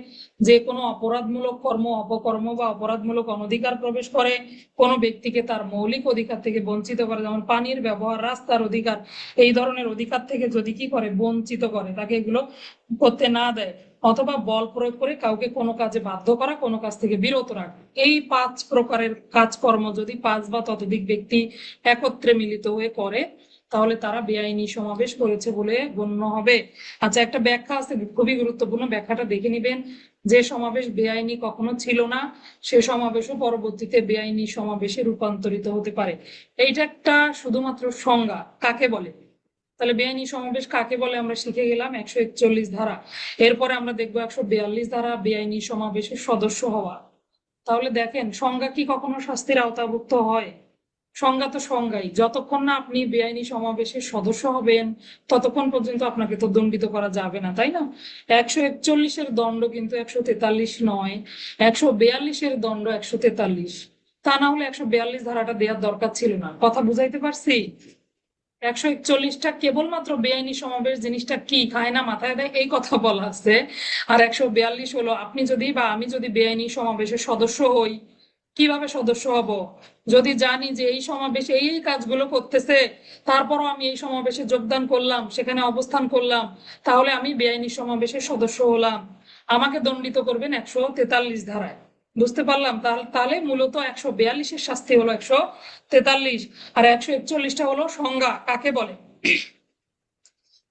Speaker 1: যে কোনো অপরাধমূলক কর্ম, অপকর্ম বা অপরাধমূলক অনধিকার প্রবেশ করে, কোনো ব্যক্তিকে তার মৌলিক অধিকার থেকে বঞ্চিত করে, যেমন পানির ব্যবহার, রাস্তার অধিকার, এই ধরনের অধিকার থেকে যদি কি করে বঞ্চিত করে, তাকে এগুলো করতে না দেয়, অথবা বল প্রয়োগ করে কাউকে কোনো কাজে বাধ্য করা, কোনো কাজ থেকে বিরত রাখা, এই 5 প্রকারের কাজকর্ম যদি 5 বা ততোধিক ব্যক্তি একত্রে মিলিত হয়ে করে তাহলে তারা বেআইনি সমাবেশ করেছে বলে গণ্য হবে। আচ্ছা, একটা ব্যাখ্যা আছে খুবই গুরুত্বপূর্ণ, ব্যাখ্যাটা দেখে নিবেন। যে সমাবেশ বেআইনি কখনো ছিল না সে সমাবেশও পরবর্তীতে বেআইনি সমাবেশে রূপান্তরিত হতে পারে। এইটা একটা শুধুমাত্র সংজ্ঞা কাকে বলে। তাহলে বেআইনি সমাবেশ কাকে বলে আমরা শিখে গেলাম, 141 ধারা। এরপরে আমরা দেখবো 142 ধারা, বেআইনি সমাবেশের সদস্য হওয়া। তাহলে দেখেন সংজ্ঞা কি কখনো শাস্তির আওতাভুক্ত হয়? সংজ্ঞা তো সংজ্ঞাই, যতক্ষণ না আপনি বেআইনি সমাবেশের সদস্য হবেন ততক্ষণ পর্যন্ত আপনাকে তো দণ্ডিত করা যাবে না, তাই না? 141-এর দণ্ড কিন্তু 143 নয়, 142-এর দণ্ড 143। তা না হলে 142 ধারাটা দেওয়ার দরকার ছিল না। কথা বুঝাইতে পারছি? 141টা কেবলমাত্র বেআইনি সমাবেশ জিনিসটা কি খায় না মাথায় দেয় এই কথা বলা আছে। আর 142 হলো আপনি যদি বা আমি যদি বেআইনি সমাবেশের সদস্য হই, কিভাবে সদস্য হব? যদি জানি যে এই সমাবেশে এই এই কাজগুলো করতেছে, তারপরও আমি এই সমাবেশে যোগদান করলাম, সেখানে অবস্থান করলাম, তাহলে আমি বেআইনি সমাবেশের সদস্য হলাম, আমাকে দণ্ডিত করবেন 143 ধারায়। বুঝতে পারলাম? তাহলে মূলত 142-এর শাস্তি হলো 143, আর 141টা হলো সংজ্ঞা কাকে বলে।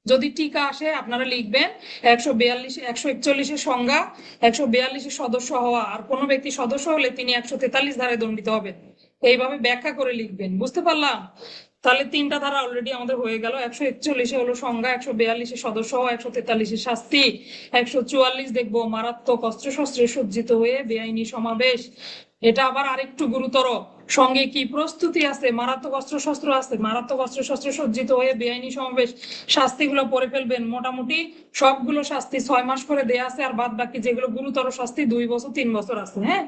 Speaker 1: যদি টিকা আসে আপনারা লিখবেন 141-এর সংজ্ঞা, 142-এর সদস্য হওয়া, আর কোনো ব্যক্তি সদস্য হলে তিনি 143 ধারায় দণ্ডিত হবেন। এইভাবে ব্যাখ্যা করে লিখবেন। বুঝতে পারলাম? তাহলে 3টা ধারা অলরেডি আমাদের হয়ে গেল। 141-এ হলো সংজ্ঞা, 142-এ সদস্য হওয়া, 143-এ শাস্তি, 144 দেখবো মারাত্মক অস্ত্রশস্ত্রে সজ্জিত হয়ে বেআইনি সমাবেশ। এটা আবার আরেকটু গুরুতর, সঙ্গে কি প্রস্তুতি আছে, মারাত্মক অস্ত্রশস্ত্র আছে, মারাত্মক অস্ত্রশস্ত্র সজ্জিত হয়ে বেআইনি সমাবেশ। শাস্তিগুলো পড়ে ফেলবেন, মোটামুটি সবগুলো শাস্তি 6 মাস করে দেয়া আছে, আর বাদ বাকি যেগুলো গুরুতর শাস্তি 2 বছর 3 বছর আছে। হ্যাঁ,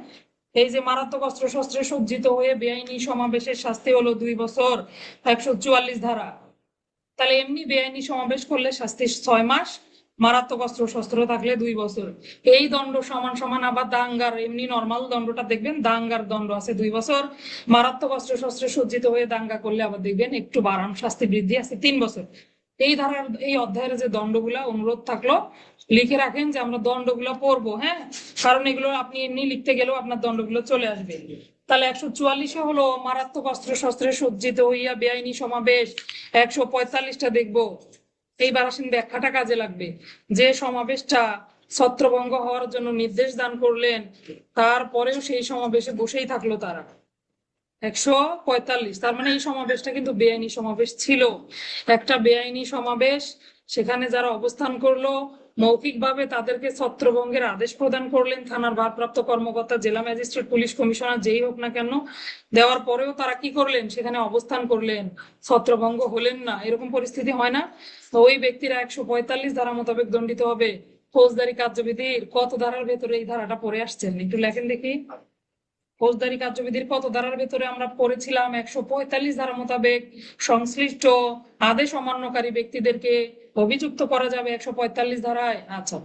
Speaker 1: এই যে মারাত্মক অস্ত্রশস্ত্রে সজ্জিত হয়ে বেআইনি সমাবেশের শাস্তি হলো 2 বছর, 144 ধারা। তাহলে এমনি বেআইনি সমাবেশ করলে শাস্তি 6 মাস, মারাত্মক অস্ত্রশস্ত্র থাকলে 2 বছর। এই দণ্ড সমান সমান আবার দাঙ্গার এমনি নর্মাল দণ্ডটা দেখবেন, দাঙ্গার দণ্ড আছে 2 বছর, মারাত্মক অস্ত্রশস্ত্রে সজ্জিত হয়ে দাঙ্গা করলে আবার দেখবেন একটু বাড়ান, শাস্তি বৃদ্ধি আছে 3 বছর। এই ধারার এই অধ্যায়ের যে দণ্ডগুলা, অনুরোধ থাকলো লিখে রাখেন যে আমরা দণ্ডগুলো পড়বো। হ্যাঁ, কারণ এগুলো আপনি এমনি লিখতে গেলেও আপনার দণ্ডগুলো চলে আসবে। তাহলে 144-এ হলো মারাত্মক অস্ত্রশস্ত্রে সজ্জিত হইয়া বেআইনি সমাবেশ। 145টা দেখবো। এইবার আসেন ব্যাখ্যাটা কাজে লাগবে। যে সমাবেশটা ছত্রভঙ্গ হওয়ার জন্য নির্দেশ দান করলেন, তারপরেও সেই সমাবেশে বসেই থাকলো তারা। 145, তার মানে এই সমাবেশটা কিন্তু বেআইনি সমাবেশ ছিল। একটা বেআইনি সমাবেশ, সেখানে যারা অবস্থান করলো মৌখিকভাবে তাদেরকে ছত্রভঙ্গের আদেশ প্রদান করলেন থানার ভারপ্রাপ্ত কর্মকর্তা, জেলা ম্যাজিস্ট্রেট, পুলিশ কমিশনার, যেই হোক না কেন, দেওয়ার পরেও তারা কি করলেন, সেখানে অবস্থান করলেন, ছত্রভঙ্গ হলেন না, এরকম পরিস্থিতি হয় না? তো ওই ব্যক্তিরা 145 ধারা মোতাবেক দণ্ডিত হবে। ফৌজদারি কার্যবিধির কত ধারার ভেতরে এই ধারাটা পড়ে আসছেন একটু লেখেন দেখি। ফৌজদারি কার্যবিধির কত ধারার ভেতরে আমরা পড়েছিলাম? 145 ধারা মোতাবেক সংশ্লিষ্ট আদেশ অমান্যকারী ব্যক্তিদেরকে অভিযুক্ত করা যাবে 145 ধারায়। আচ্ছা,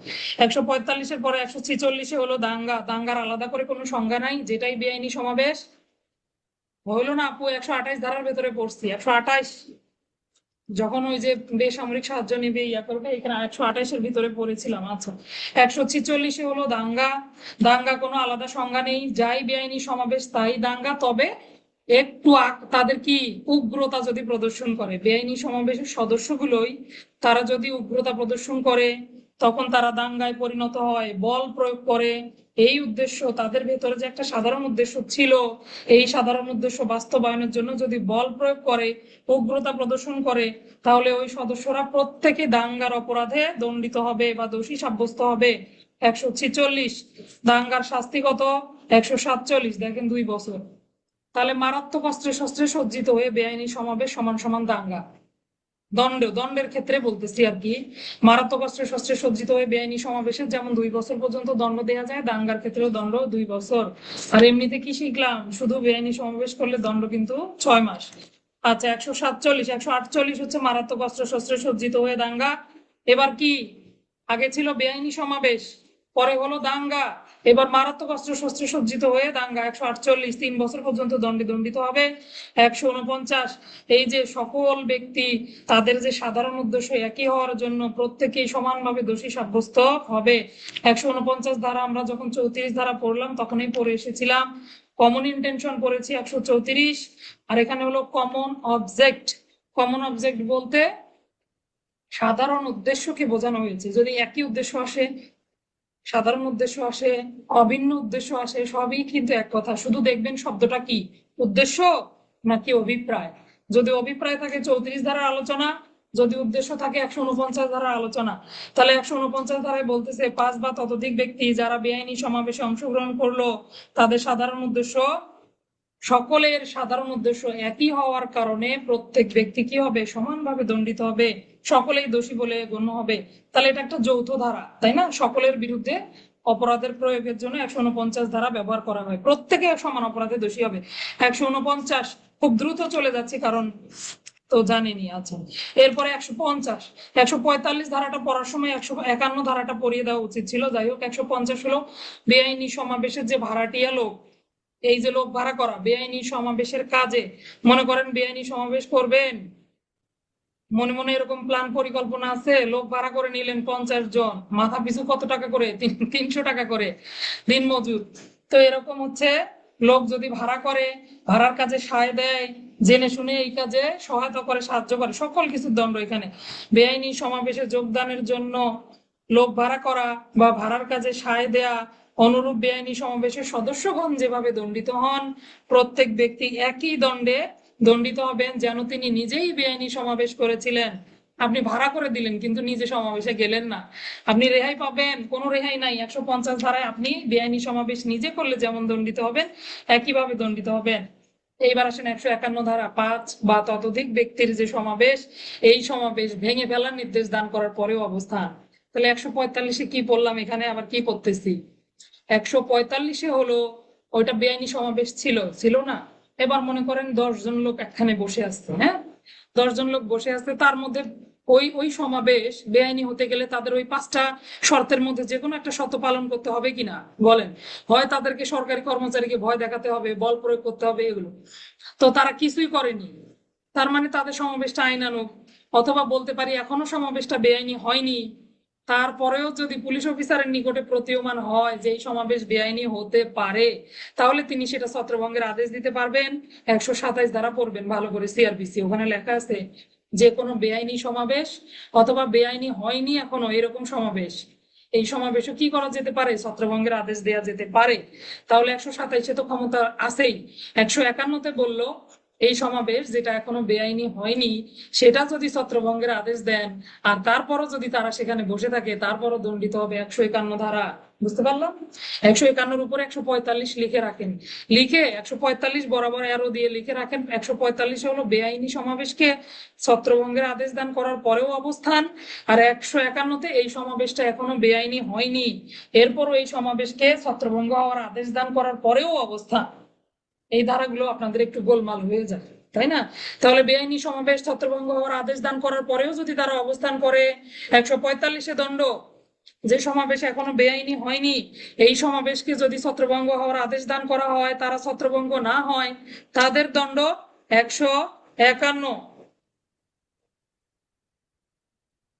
Speaker 1: 145-এর পরে 146-এ হলো দাঙ্গা। দাঙ্গার আলাদা করে কোনো সংজ্ঞা নাই, যেটাই বেআইনি সমাবেশ। হইলো না আপু? 128 ধারার ভেতরে পড়ছি, 128, যখন ওই যে বেসামরিক সাহায্য নিবে ইয়া করবে, এখানে 128-এর ভিতরে পড়েছিলাম। আচ্ছা, 146-এ হলো দাঙ্গা। দাঙ্গা কোনো আলাদা সংজ্ঞা নেই, যাই বেআইনি সমাবেশ তাই দাঙ্গা, তবে একটু তাদের কি উগ্রতা যদি প্রদর্শন করে, বেআইনি সমাবেশের সদস্যগুলোই তারা যদি উগ্রতা প্রদর্শন করে তখন তারা দাঙ্গায় পরিণত হয়, বল প্রয়োগ করে। এই উদ্দেশ্য, তাদের ভেতরে যে একটা সাধারণ উদ্দেশ্য ছিল, এই সাধারণ উদ্দেশ্য বাস্তবায়নের জন্য যদি বল প্রয়োগ করে, উগ্রতা প্রদর্শন করে, তাহলে ওই সদস্যরা প্রত্যেকে দাঙ্গার অপরাধে দণ্ডিত হবে বা দোষী সাব্যস্ত হবে। 146 দাঙ্গার শাস্তি কত? 147, দেখেন 2 বছর। তাহলে মারাত্মক অস্ত্রে শস্ত্রে সজ্জিত হয়ে বেআইনি সমাবেশ সমান সমান দাঙ্গা। দণ্ডের ক্ষেত্রে বলতেছি আর কি, মারাত্মক অস্ত্রে শস্ত্রে সজ্জিত হয়ে বেআইনি সমাবেশের যেমন 2 বছর পর্যন্ত দণ্ড দেওয়া যায়, দাঙ্গার ক্ষেত্রেও দণ্ড 2 বছর। আর এমনিতে কি শিখলাম? শুধু বেআইনি সমাবেশ করলে দণ্ড কিন্তু 6 মাস। আচ্ছা, 147, 148 হচ্ছে মারাত্মক অস্ত্র শস্ত্রে সজ্জিত হয়ে দাঙ্গা। এবার কি, আগে ছিল বেআইনি সমাবেশ, পরে হলো দাঙ্গা, এবার মারাত্মক অস্ত্র শস্ত্রে সজ্জিত হয়ে দাঙ্গা। 148, 3 বছর পর্যন্ত দণ্ডে দণ্ডিত হবে। 149, এই যে সকল ব্যক্তি তাদের যে সাধারণ উদ্দেশ্য একই হওয়ার জন্য প্রত্যেকেই সমানভাবে দোষী সাব্যস্ত হবে। 149 ধারা আমরা যখন 34 ধারা পড়লাম তখনই পড়ে এসেছিলাম। কমন ইন্টেনশন পড়েছি 134, আর এখানে হলো কমন অবজেক্ট। কমন অবজেক্ট বলতে সাধারণ উদ্দেশ্যকে বোঝানো হয়েছে। যদি একই উদ্দেশ্য আসে, সাধারণ উদ্দেশ্য আসে, অভিন্ন উদ্দেশ্য আসে, সবই কিন্তু এক কথা, শুধু দেখবেন শব্দটা কি, উদ্দেশ্য নাকি অভিপ্রায়। যদি অভিপ্রায় থাকে 34 ধারার আলোচনা, যদি উদ্দেশ্য থাকে 149 ধারার আলোচনা। তাহলে 149 ধারায় বলতেছে 5 বা ততোধিক ব্যক্তি যারা বেআইনি সমাবেশে অংশগ্রহণ করলো তাদের সাধারণ উদ্দেশ্য সকলের সাধারণ উদ্দেশ্য একই হওয়ার কারণে প্রত্যেক ব্যক্তি কি হবে, সমানভাবে দণ্ডিত হবে, সকলেই দোষী বলে গণ্য হবে। তাহলে এটা একটা যৌথ ধারা, তাই না? সকলের বিরুদ্ধে অপরাধের প্রয়োগের জন্য 149 ধারা ব্যবহার করা হয়, প্রত্যেকে সমান অপরাধে দোষী হবে। 149 খুব দ্রুত চলে যাচ্ছে কারণ তো জানেনি। আচ্ছা, এরপরে 150, 145 ধারাটা পড়ার সময় 151 ধারাটা পড়িয়ে দেওয়া উচিত ছিল। যাই হোক, 150 হলো বেআইনি সমাবেশের যে ভাড়াটিয়া লোক, এই যে লোক ভাড়া করা বেআইনি সমাবেশের কাজে, মনে করেন বেআইনি সমাবেশ করবেন, মনে মনে এরকম প্ল্যান পরিকল্পনা আছে, লোক ভাড়া করে নিলেন 50 জন, মাথা পিছু কত টাকা করে, 300 টাকা করে দিন মজুর। তো এরকম হচ্ছে, লোক যদি ভাড়া করে, ভাড়ার কাজে সায় দেয়, জেনে শুনে এই কাজে সহায়তা করে, সাহায্য করে, সকল কিছুর দণ্ড এখানে। বেআইনি সমাবেশে যোগদানের জন্য লোক ভাড়া করা বা ভাড়ার কাজে সায় দেয়া, অনুরূপ বেআইনি সমাবেশের সদস্যগণ যেভাবে দণ্ডিত হন, প্রত্যেক ব্যক্তি একই দণ্ডে দণ্ডিত হবেন যেন তিনি নিজেই বেআইনি সমাবেশ করেছিলেন। আপনি ভাড়া করে দিলেন কিন্তু নিজে সমাবেশে গেলেন না, আপনি রেহাই পাবেন? কোনো রেহাই নাই। 150 ধারায় আপনি বেআইনি সমাবেশ নিজে করলে যেমন দণ্ডিত হবেন, একইভাবে দণ্ডিত হবেন। এইবার আসেন 151 ধারা, 5 বা ততোধিক ব্যক্তির যে সমাবেশ, এই সমাবেশ ভেঙে ফেলার নির্দেশ দান করার পরেও অবস্থান। তাহলে 145-এ কি পড়লাম, এখানে আবার কি পড়তেছি? 145-এ হলো ওইটা বেআইনি সমাবেশ ছিল না। এবার মনে করেন 10 জন লোক একখানে বসে আসছে, হ্যাঁ, 10 জন লোক বসে আসছে, তার মধ্যে ওই সমাবেশ বেআইনি হতে গেলে তাদের ওই 5টা শর্তের মধ্যে যে কোনো একটা শর্ত পালন করতে হবে কিনা বলেন? হয় তাদেরকে সরকারি কর্মচারীকে ভয় দেখাতে হবে, বল প্রয়োগ করতে হবে, এগুলো তো তারা কিছুই করেনি। তার মানে তাদের সমাবেশটা আইনানুগ। অথবা বলতে পারি এখনো সমাবেশটা বেআইনি হয়নি, তারপরেও যদি পুলিশ অফিসারের নিকটে প্রতীয়মান হয় যে এই সমাবেশ বেআইনি হতে পারে, তাহলে তিনি সেটা ছত্রভঙ্গের আদেশ দিতে পারবেন। 127 ধারা পড়বেন ভালো করে, সিআরপিসি, ওখানে লেখা আছে যে কোনো বেআইনি সমাবেশ অথবা বেআইনি হয়নি এখনো এরকম সমাবেশ, এই সমাবেশও কি করা যেতে পারে, ছত্রভঙ্গের আদেশ দেওয়া যেতে পারে। তাহলে 127-এ তো ক্ষমতা আছেই। 151-তে বললো এই সমাবেশ যেটা এখনো বেআইনি হয়নি সেটা যদি ছত্রভঙ্গের আদেশ দেন আর তারপরও যদি তারা সেখানে বসে থাকে, তারপরও দণ্ডিত হবে 151 ধারা। বুঝতে পারলাম? 151-এর উপরে 145 লিখে রাখেন, লিখে 145 বরাবর অ্যারো দিয়ে লিখে রাখেন। 145 হলো বেআইনি সমাবেশকে ছত্রভঙ্গের আদেশ দান করার পরেও অবস্থান, আর 151-তে এই সমাবেশটা এখনো বেআইনি হয়নি, এরপরও এই সমাবেশকে ছত্রভঙ্গ হওয়ার আদেশ দান করার পরেও অবস্থান। এই ধারাগুলো আপনাদের একটু গোলমাল হয়ে যায়, তাই না? তাহলে বেআইনি সমাবেশ ছত্রভঙ্গ হওয়ার আদেশ দান করার পরেও যদি তারা অবস্থান করে, 145-এ দণ্ড। যে সমাবেশ এখনো বেআইনি হয়নি, এই সমাবেশকে যদি ছত্রভঙ্গ হওয়ার আদেশ দান করা হয়, তারা ছত্রভঙ্গ না হয়, তাদের দণ্ড 151।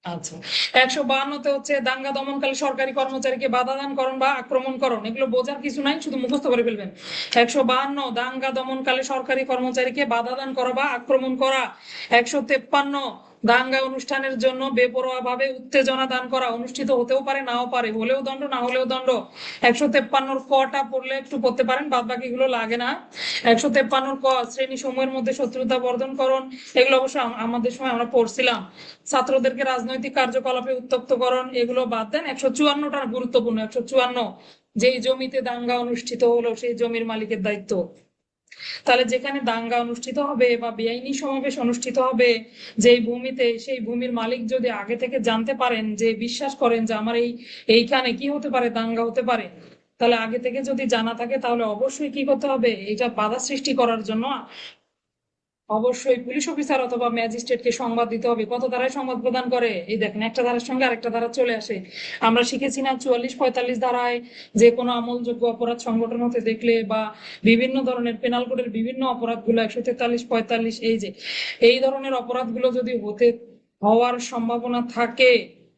Speaker 1: আচ্ছা, 152-তে হচ্ছে দাঙ্গা দমনকালে সরকারি কর্মচারীকে বাধা দানকরণ বা আক্রমণকরণ, এগুলো বোঝার কিছু নাই, শুধু মুখস্থ করে ফেলবেন। 152 দাঙ্গা দমনকালে সরকারি কর্মচারীকে বাধা দান করা বা আক্রমণ করা। 153 দাঙ্গা অনুষ্ঠানের জন্য বেপরোয়া ভাবে উত্তেজনা দান করা, অনুষ্ঠিত হতেও পারে নাও পারে, হলেও দণ্ড না হলেও দণ্ড। 153-র কটা পড়লে একটু পড়তে পারেন, বাদ বাকি গুলো লাগে না। 153-র ক শ্রেণী সমূহের মধ্যে শত্রুতা বর্ধনকরণ, এগুলো অবশ্য আমাদের সময় আমরা পড়ছিলাম। ছাত্রদেরকে রাজনৈতিক কার্যকলাপে উত্তক্তকরণ, এগুলো বাদ দেন। 154টা গুরুত্বপূর্ণ। 154 যেই জমিতে দাঙ্গা অনুষ্ঠিত হলো সেই জমির মালিকের দায়িত্ব। তাহলে যেখানে দাঙ্গা অনুষ্ঠিত হবে বা বেআইনি সমাবেশ অনুষ্ঠিত হবে যেই ভূমিতে, সেই ভূমির মালিক যদি আগে থেকে জানতে পারেন, যে বিশ্বাস করেন যে আমার এইখানে কি হতে পারে, দাঙ্গা হতে পারে, তাহলে আগে থেকে যদি জানা থাকে তাহলে অবশ্যই কি করতে হবে, এটা বাধা সৃষ্টি করার জন্য অবশ্যই পুলিশ অফিসার অথবা ম্যাজিস্ট্রেটকে সংবাদ দিতে হবে। কত ধারায় সংবাদ প্রদান করে, এই দেখেন, একটা ধারার সঙ্গে আরেকটা ধারা চলে আসে। আমরা শিখেছি না 44-45 ধারায় যে কোনো আমলযোগ্য অপরাধ সংগঠন হতে দেখলে বা বিভিন্ন ধরনের পেনাল কোডের বিভিন্ন অপরাধগুলো 143-45, এই যে এই ধরনের অপরাধগুলো যদি হওয়ার সম্ভাবনা থাকে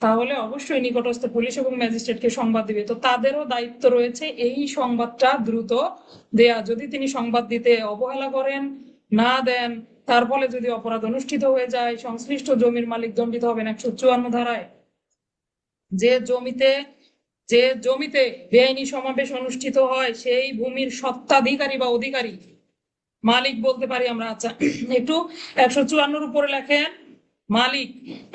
Speaker 1: তাহলে অবশ্যই নিকটস্থ পুলিশ এবং ম্যাজিস্ট্রেটকে সংবাদ দিবে। তো তাদেরও দায়িত্ব রয়েছে এই সংবাদটা দ্রুত দেয়া। যদি তিনি সংবাদ দিতে অবহেলা করেন, না দেন, তার ফলে যদি অপরাধ অনুষ্ঠিত হয়ে যায়, সংশ্লিষ্ট জমির মালিক দণ্ডিত হবেন 154 ধারায়। যে জমিতে বেআইনি সমাবেশ অনুষ্ঠিত হয় সেই ভূমির স্বত্বাধিকারী বা অধিকারী, মালিক বলতে পারি আমরা। আচ্ছা, একটু 154-র উপরে লেখেন মালিক,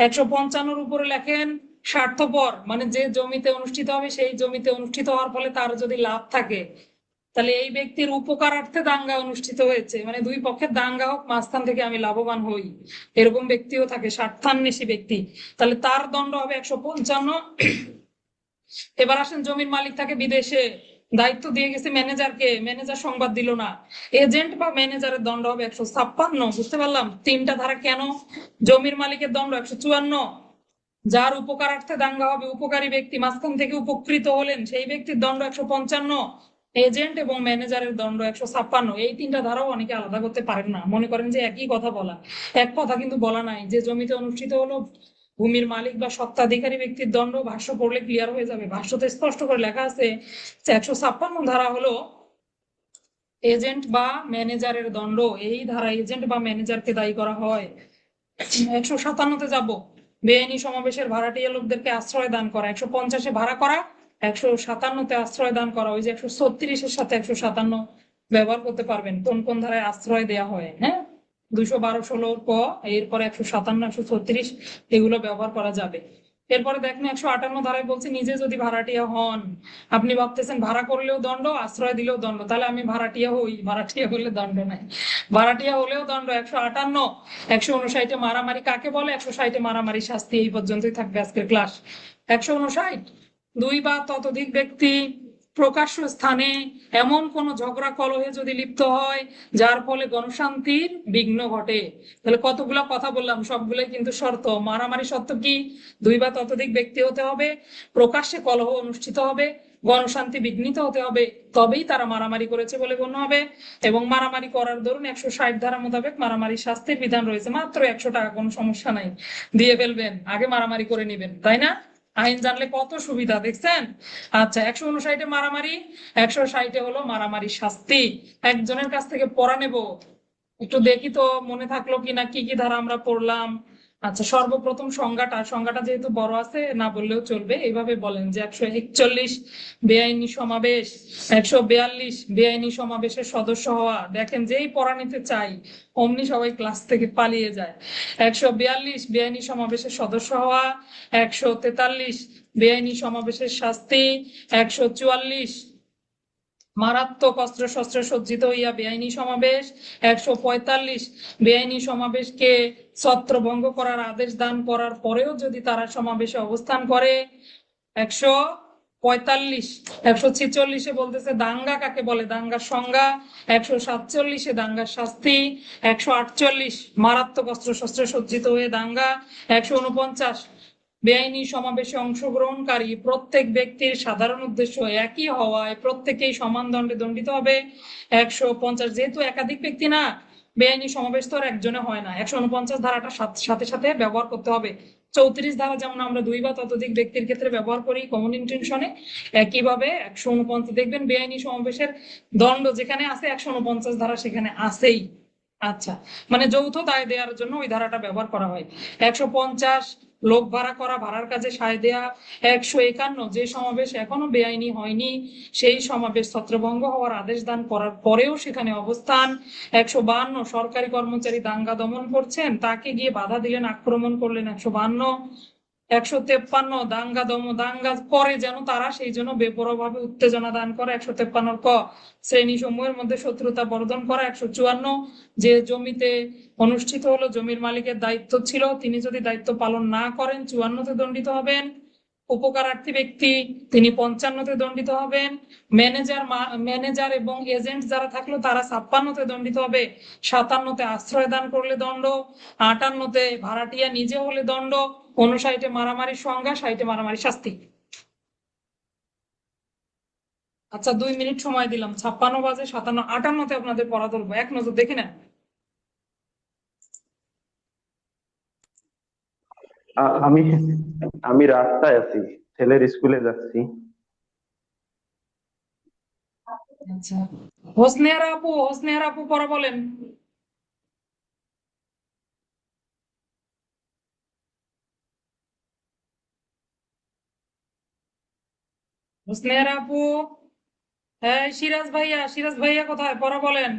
Speaker 1: 155-র উপরে লেখেন স্বার্থপর, মানে যে জমিতে অনুষ্ঠিত হবে সেই জমিতে অনুষ্ঠিত হওয়ার ফলে তার যদি লাভ থাকে, তাহলে এই ব্যক্তির উপকারার্থে দাঙ্গা অনুষ্ঠিত হয়েছে, মানে দুই পক্ষের দাঙ্গা হোক, মাঝখান থেকে আমি লাভবান হই, এরকম ব্যক্তিও থাকে, স্বার্থান্বেষী ব্যক্তি, তাহলে তার দণ্ড হবে 155। এবার আসেন, জমির মালিক থাকে বিদেশে, দায়িত্ব দিয়ে গেছে ম্যানেজারকে, ম্যানেজার সংবাদ দিল না, এজেন্ট বা ম্যানেজারের দণ্ড হবে 156। বুঝতে পারলাম তিনটা ধারা কেন। জমির মালিকের দণ্ড 154, যার উপকারার্থে দাঙ্গা হবে, উপকারী ব্যক্তি মাঝখান থেকে উপকৃত হলেন, সেই ব্যক্তির দণ্ড 155, এজেন্ট এবং ম্যানেজারের দণ্ড 156। এই তিনটা ধারাও অনেকে আলাদা করতে পারেন না, মনে করেন যে একই কথা বলা। এক কথা কিন্তু বলা নাই, যে জমিতে অনুষ্ঠিত হলো ভূমির মালিক বা স্বত্বাধিকারী ব্যক্তির দণ্ড, ভাষ্য পড়লে ক্লিয়ার হয়ে যাবে। ভাষ্যতে স্পষ্ট করে লেখা আছে 156 ধারা হলো এজেন্ট বা ম্যানেজারের দণ্ড। এই ধারা এজেন্ট বা ম্যানেজারকে দায়ী করা হয়। 157তে যাব, বেআইনি সমাবেশের ভাড়াটিয়া লোকদেরকে আশ্রয় দান করা। 150-এ ভাড়া করা, 157তে আশ্রয় দান করা। ওই যে 136-এর সাথে 157 ব্যবহার করতে পারবেন, কোন কোন ধারায় আশ্রয় দেওয়া হয়। হ্যাঁ, 212-16 ক, এরপরে 157, 136 এগুলো ব্যবহার করা যাবে। এরপরে দেখেন 158 ধারায় বলছে, নিজে যদি ভাড়াটিয়া হন, আপনি ভাবতেছেন ভাড়া করলেও দণ্ড, আশ্রয় দিলেও দণ্ড, তাহলে আমি ভাড়াটিয়া হই, ভাড়াটিয়া হলে দণ্ড নাই, ভাড়াটিয়া হলেও দণ্ড 158। 159-এ মারামারি কাকে বলে, 160-এ মারামারি শাস্তি। এই পর্যন্তই থাকবে আজকের ক্লাস। 159, দুই বা ততোধিক ব্যক্তি প্রকাশ্য স্থানে এমন কোন ঝগড়া কলহে যদি লিপ্ত হয় যার ফলে গণশান্তির বিঘ্ন ঘটে। তাহলে কতগুলা কথা বললাম, সবগুলোই কিন্তু শর্ত। মারামারি শর্ত কি, দুই বা ততোধিক ব্যক্তি হতে হবে, প্রকাশ্যে কলহ অনুষ্ঠিত হবে, গণশান্তি বিঘ্নিত হতে হবে, তবেই তারা মারামারি করেছে বলে গণ্য হবে। এবং মারামারি করার ধরুন 160 ধারা মোতাবেক মারামারি শাস্তির বিধান রয়েছে, মাত্র 100 টাকা, কোনো সমস্যা নাই, দিয়ে ফেলবেন, আগে মারামারি করে নিবেন, তাই না? আইন জানলে কত সুবিধা, দেখছেন? আচ্ছা, 159-এ মারামারি, 160-এ হলো মারামারি শাস্তি। একজনের কাছ থেকে পড়া নেব, একটু দেখি তো মনে থাকলো কিনা, কি কি ধারা আমরা পড়লাম। আচ্ছা, সর্বপ্রথম সংজ্ঞাটা যেহেতু বড় আছে না বললেও চলবে, এইভাবে বলেন যে 141 বেআইনি সমাবেশ, 142 বেআইনি সমাবেশের সদস্য হওয়া। দেখেন, যেই পড়া নিতে চাই অমনি সবাই ক্লাস থেকে পালিয়ে যায়। 142 বেআইনি সমাবেশের সদস্য হওয়া, 143 বেআইনি সমাবেশের শাস্তি, 144 মারাত্মক অস্ত্র শস্ত্র সজ্জিত হইয়া বেআইনি সমাবেশ, 145 বেআইনি সমাবেশকে ছত্রভঙ্গ করার আদেশ দান করার পরেও যদি তারা সমাবেশে অবস্থান করে। 145, 146-এ বলতেছে দাঙ্গা কাকে বলে, দাঙ্গার সংজ্ঞা। 147-এ দাঙ্গার শাস্তি। 148 মারাত্মক অস্ত্র শস্ত্র সজ্জিত হয়ে দাঙ্গা। 149 বেআইনি সমাবেশে অংশগ্রহণকারী প্রত্যেক ব্যক্তির সাধারণ উদ্দেশ্য একই হওয়ায় প্রত্যেকেই সমান দণ্ডে দণ্ডিত হবে। 150, যেহেতু একাধিক ব্যক্তি না, বেআইনি সমাবেশ তো আর একজনে হয় না, 149 ধারাটা সাথে সাথে ব্যবহার করতে হবে। 34 ধারা যেমন আমরা দুই বা ততোধিক ব্যক্তির ক্ষেত্রে ব্যবহার করি কমন ইন্টেনশনে, একইভাবে 149 দেখবেন বেআইনি সমাবেশের দণ্ড যেখানে আছে 149 ধারা সেখানে আছেই। আচ্ছা, মানে যৌথ দায় দেওয়ার জন্য ওই ধারাটা ব্যবহার করা হয়। 150 লোক ভাড়া করা, ভাড়ার কাজে সায় দেয়া। 151 যে সমাবেশ এখনো বেআইনি হয়নি সেই সমাবেশ ছত্রভঙ্গ হওয়ার আদেশ দান করার পরেও সেখানে অবস্থান। 152 সরকারি কর্মচারী দাঙ্গা দমন করছেন, তাকে গিয়ে বাধা দিলেন, আক্রমণ করলেন। 152 153 দাঙ্গা করে যেন তারা, সেই জন্য বেপরোয়া ভাবে উত্তেজনা দান করে। 153 ক শ্রেণী সমূহের মধ্যে শত্রুতা বর্ধন করা। 154 যে জমিতে অনুষ্ঠিত হলো জমির মালিকের দায়িত্ব ছিল, তিনি যদি দায়িত্ব পালন না করেন 54তে দণ্ডিত হবেন। উপকারার্থী ব্যক্তি তিনি 55তে দণ্ডিত হবেন। ম্যানেজার এবং এজেন্ট যারা থাকলো তারা 56তে দণ্ডিত হবে। 57তে আশ্রয় দান করলে দণ্ড। 58তে ভাড়াটিয়া নিজে হলে দণ্ড। 59-এ মারামারির সংজ্ঞা, 60-এ মারামারি শাস্তি। আচ্ছা, 2 মিনিট সময় দিলাম, 56 বাজে, 57, 58তে আপনাদের পড়া ধরবো, এক নজর দেখে নেন।
Speaker 4: আমি আমি রাস্তায় আছি, ছেলের স্কুলে যাচ্ছি।
Speaker 1: আচ্ছা, হোসনেহারা আপু পড়া বলেন। হোসনেহারা আপু, হ্যাঁ, সিরাজ ভাইয়া কোথায়, পড়া বলেন।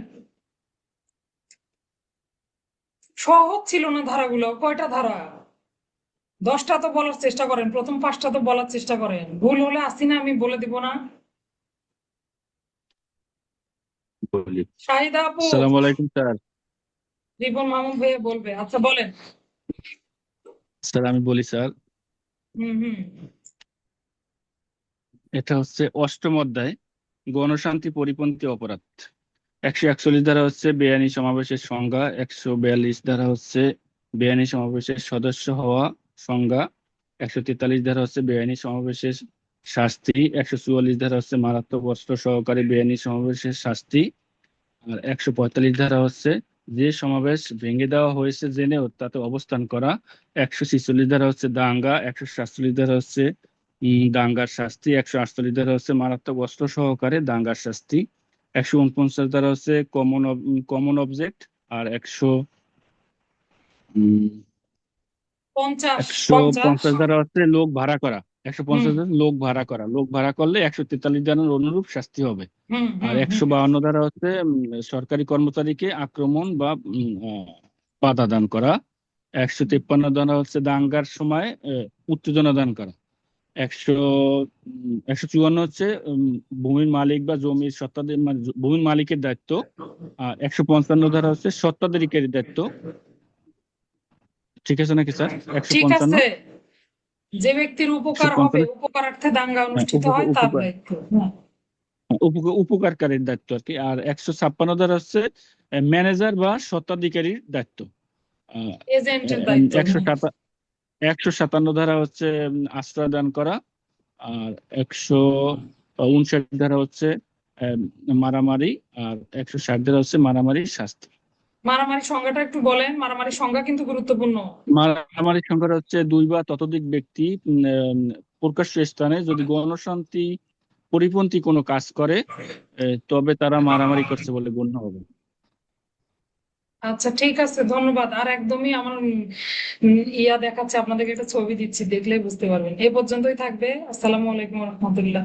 Speaker 1: সহজ ছিল না ধারাগুলো, কয়টা ধারা? 10টা তো বলার চেষ্টা করেন, প্রথম 5টা তো বলার চেষ্টা করেন, ভুল হলে আসি না আমি বলে দিব না।
Speaker 2: বলি।
Speaker 1: শাহিদা আপু,
Speaker 2: আসসালামু আলাইকুম স্যার।
Speaker 1: রিপন মাহমুদ ভাইয়া বলবে। আচ্ছা বলেন।
Speaker 2: স্যার আমি বলি স্যার,
Speaker 1: হুম হুম।
Speaker 2: এটা হচ্ছে অষ্টম অধ্যায়, গণশান্তি পরিপন্থী অপরাধ। 141 ধারা হচ্ছে বেআইনি সমাবেশের সংজ্ঞা, 142 ধারা হচ্ছে বেআইনি সমাবেশের সদস্য হওয়া সংজ্ঞা, 143 ধারা হচ্ছে বেআইনি সমাবেশের শাস্তি, 144 ধারা হচ্ছে মারাত্মক অস্ত্র সহকারে বেআইনি সমাবেশের শাস্তি, আর 145 ধারা হচ্ছে যে সমাবেশ ভেঙে দেওয়া হয়েছে জেনেও তাতে অবস্থান করা, 146 ধারা হচ্ছে দাঙ্গা, 147 ধারা হচ্ছে দাঙ্গার শাস্তি, 148 ধারা হচ্ছে মারাত্মক অস্ত্র সহকারে দাঙ্গার শাস্তি, 149 ধারা হচ্ছে কমন অবজেক্ট, আর
Speaker 1: 50
Speaker 2: 150 ধারা হচ্ছে লোক ভাড়া করা।
Speaker 1: হুম
Speaker 2: 150 ধারা লোক ভাড়া করা, লোক ভাড়া করলে 143 ধারার অনুরূপ শাস্তি হবে।
Speaker 1: হুম
Speaker 2: আর
Speaker 1: হুম হুম।
Speaker 2: 152 ধারা হচ্ছে সরকারি কর্মচারীকে আক্রমণ বা বাধা দান করা। 153 ধারা হচ্ছে দাঙ্গার সময় উত্তেজনা দান করা। 154 হচ্ছে ভূমির মালিক বা জমির সত্ত্বাধিকারী, মানে ভূমির মালিকের দায়িত্ব। আর 155 ধারা হচ্ছে সত্ত্বাধিকারীর দায়িত্ব। ঠিক আছে নাকি স্যার?
Speaker 1: ঠিক
Speaker 2: 155,
Speaker 1: আছে, যে ব্যক্তির উপকার হবে,
Speaker 2: 155,
Speaker 1: উপকারার্থে দাঙ্গা অনুষ্ঠিত
Speaker 2: উপকার
Speaker 1: হয় তার
Speaker 2: উপকার
Speaker 1: দায়িত্ব। হ্যাঁ।
Speaker 2: উপকারকারীর দায়িত্ব আর কি। আর 156 ধারা হচ্ছে ম্যানেজার বা স্বত্বাধিকারীর দায়িত্ব।
Speaker 1: এজেন্টের দায়িত্ব।
Speaker 2: 157 ধারা হচ্ছে আশ্রয় দান করা। আর 159 ধারা হচ্ছে আহ, মারামারি। আর 160 ধারা হচ্ছে মারামারির শাস্তি।
Speaker 1: মারামারি সংজ্ঞাটা একটু বলেন, মারামারি সংজ্ঞা কিন্তু গুরুত্বপূর্ণ।
Speaker 2: মারামারির সংখ্যা হচ্ছে দুই বা ততোধিক ব্যক্তি প্রকাশ্য স্থানে যদি গণশান্তি পরিপন্থী কোনো কাজ করে তবে তারা মারামারি করছে বলে গণ্য হবে।
Speaker 1: আচ্ছা ঠিক আছে, ধন্যবাদ। আর একদমই আমার ইয়া দেখাচ্ছে, আপনাদেরকে একটা ছবি দিচ্ছি, দেখলেই বুঝতে পারবেন। এ পর্যন্তই থাকবে। আসসালামু আলাইকুম রহমতুল্লাহ।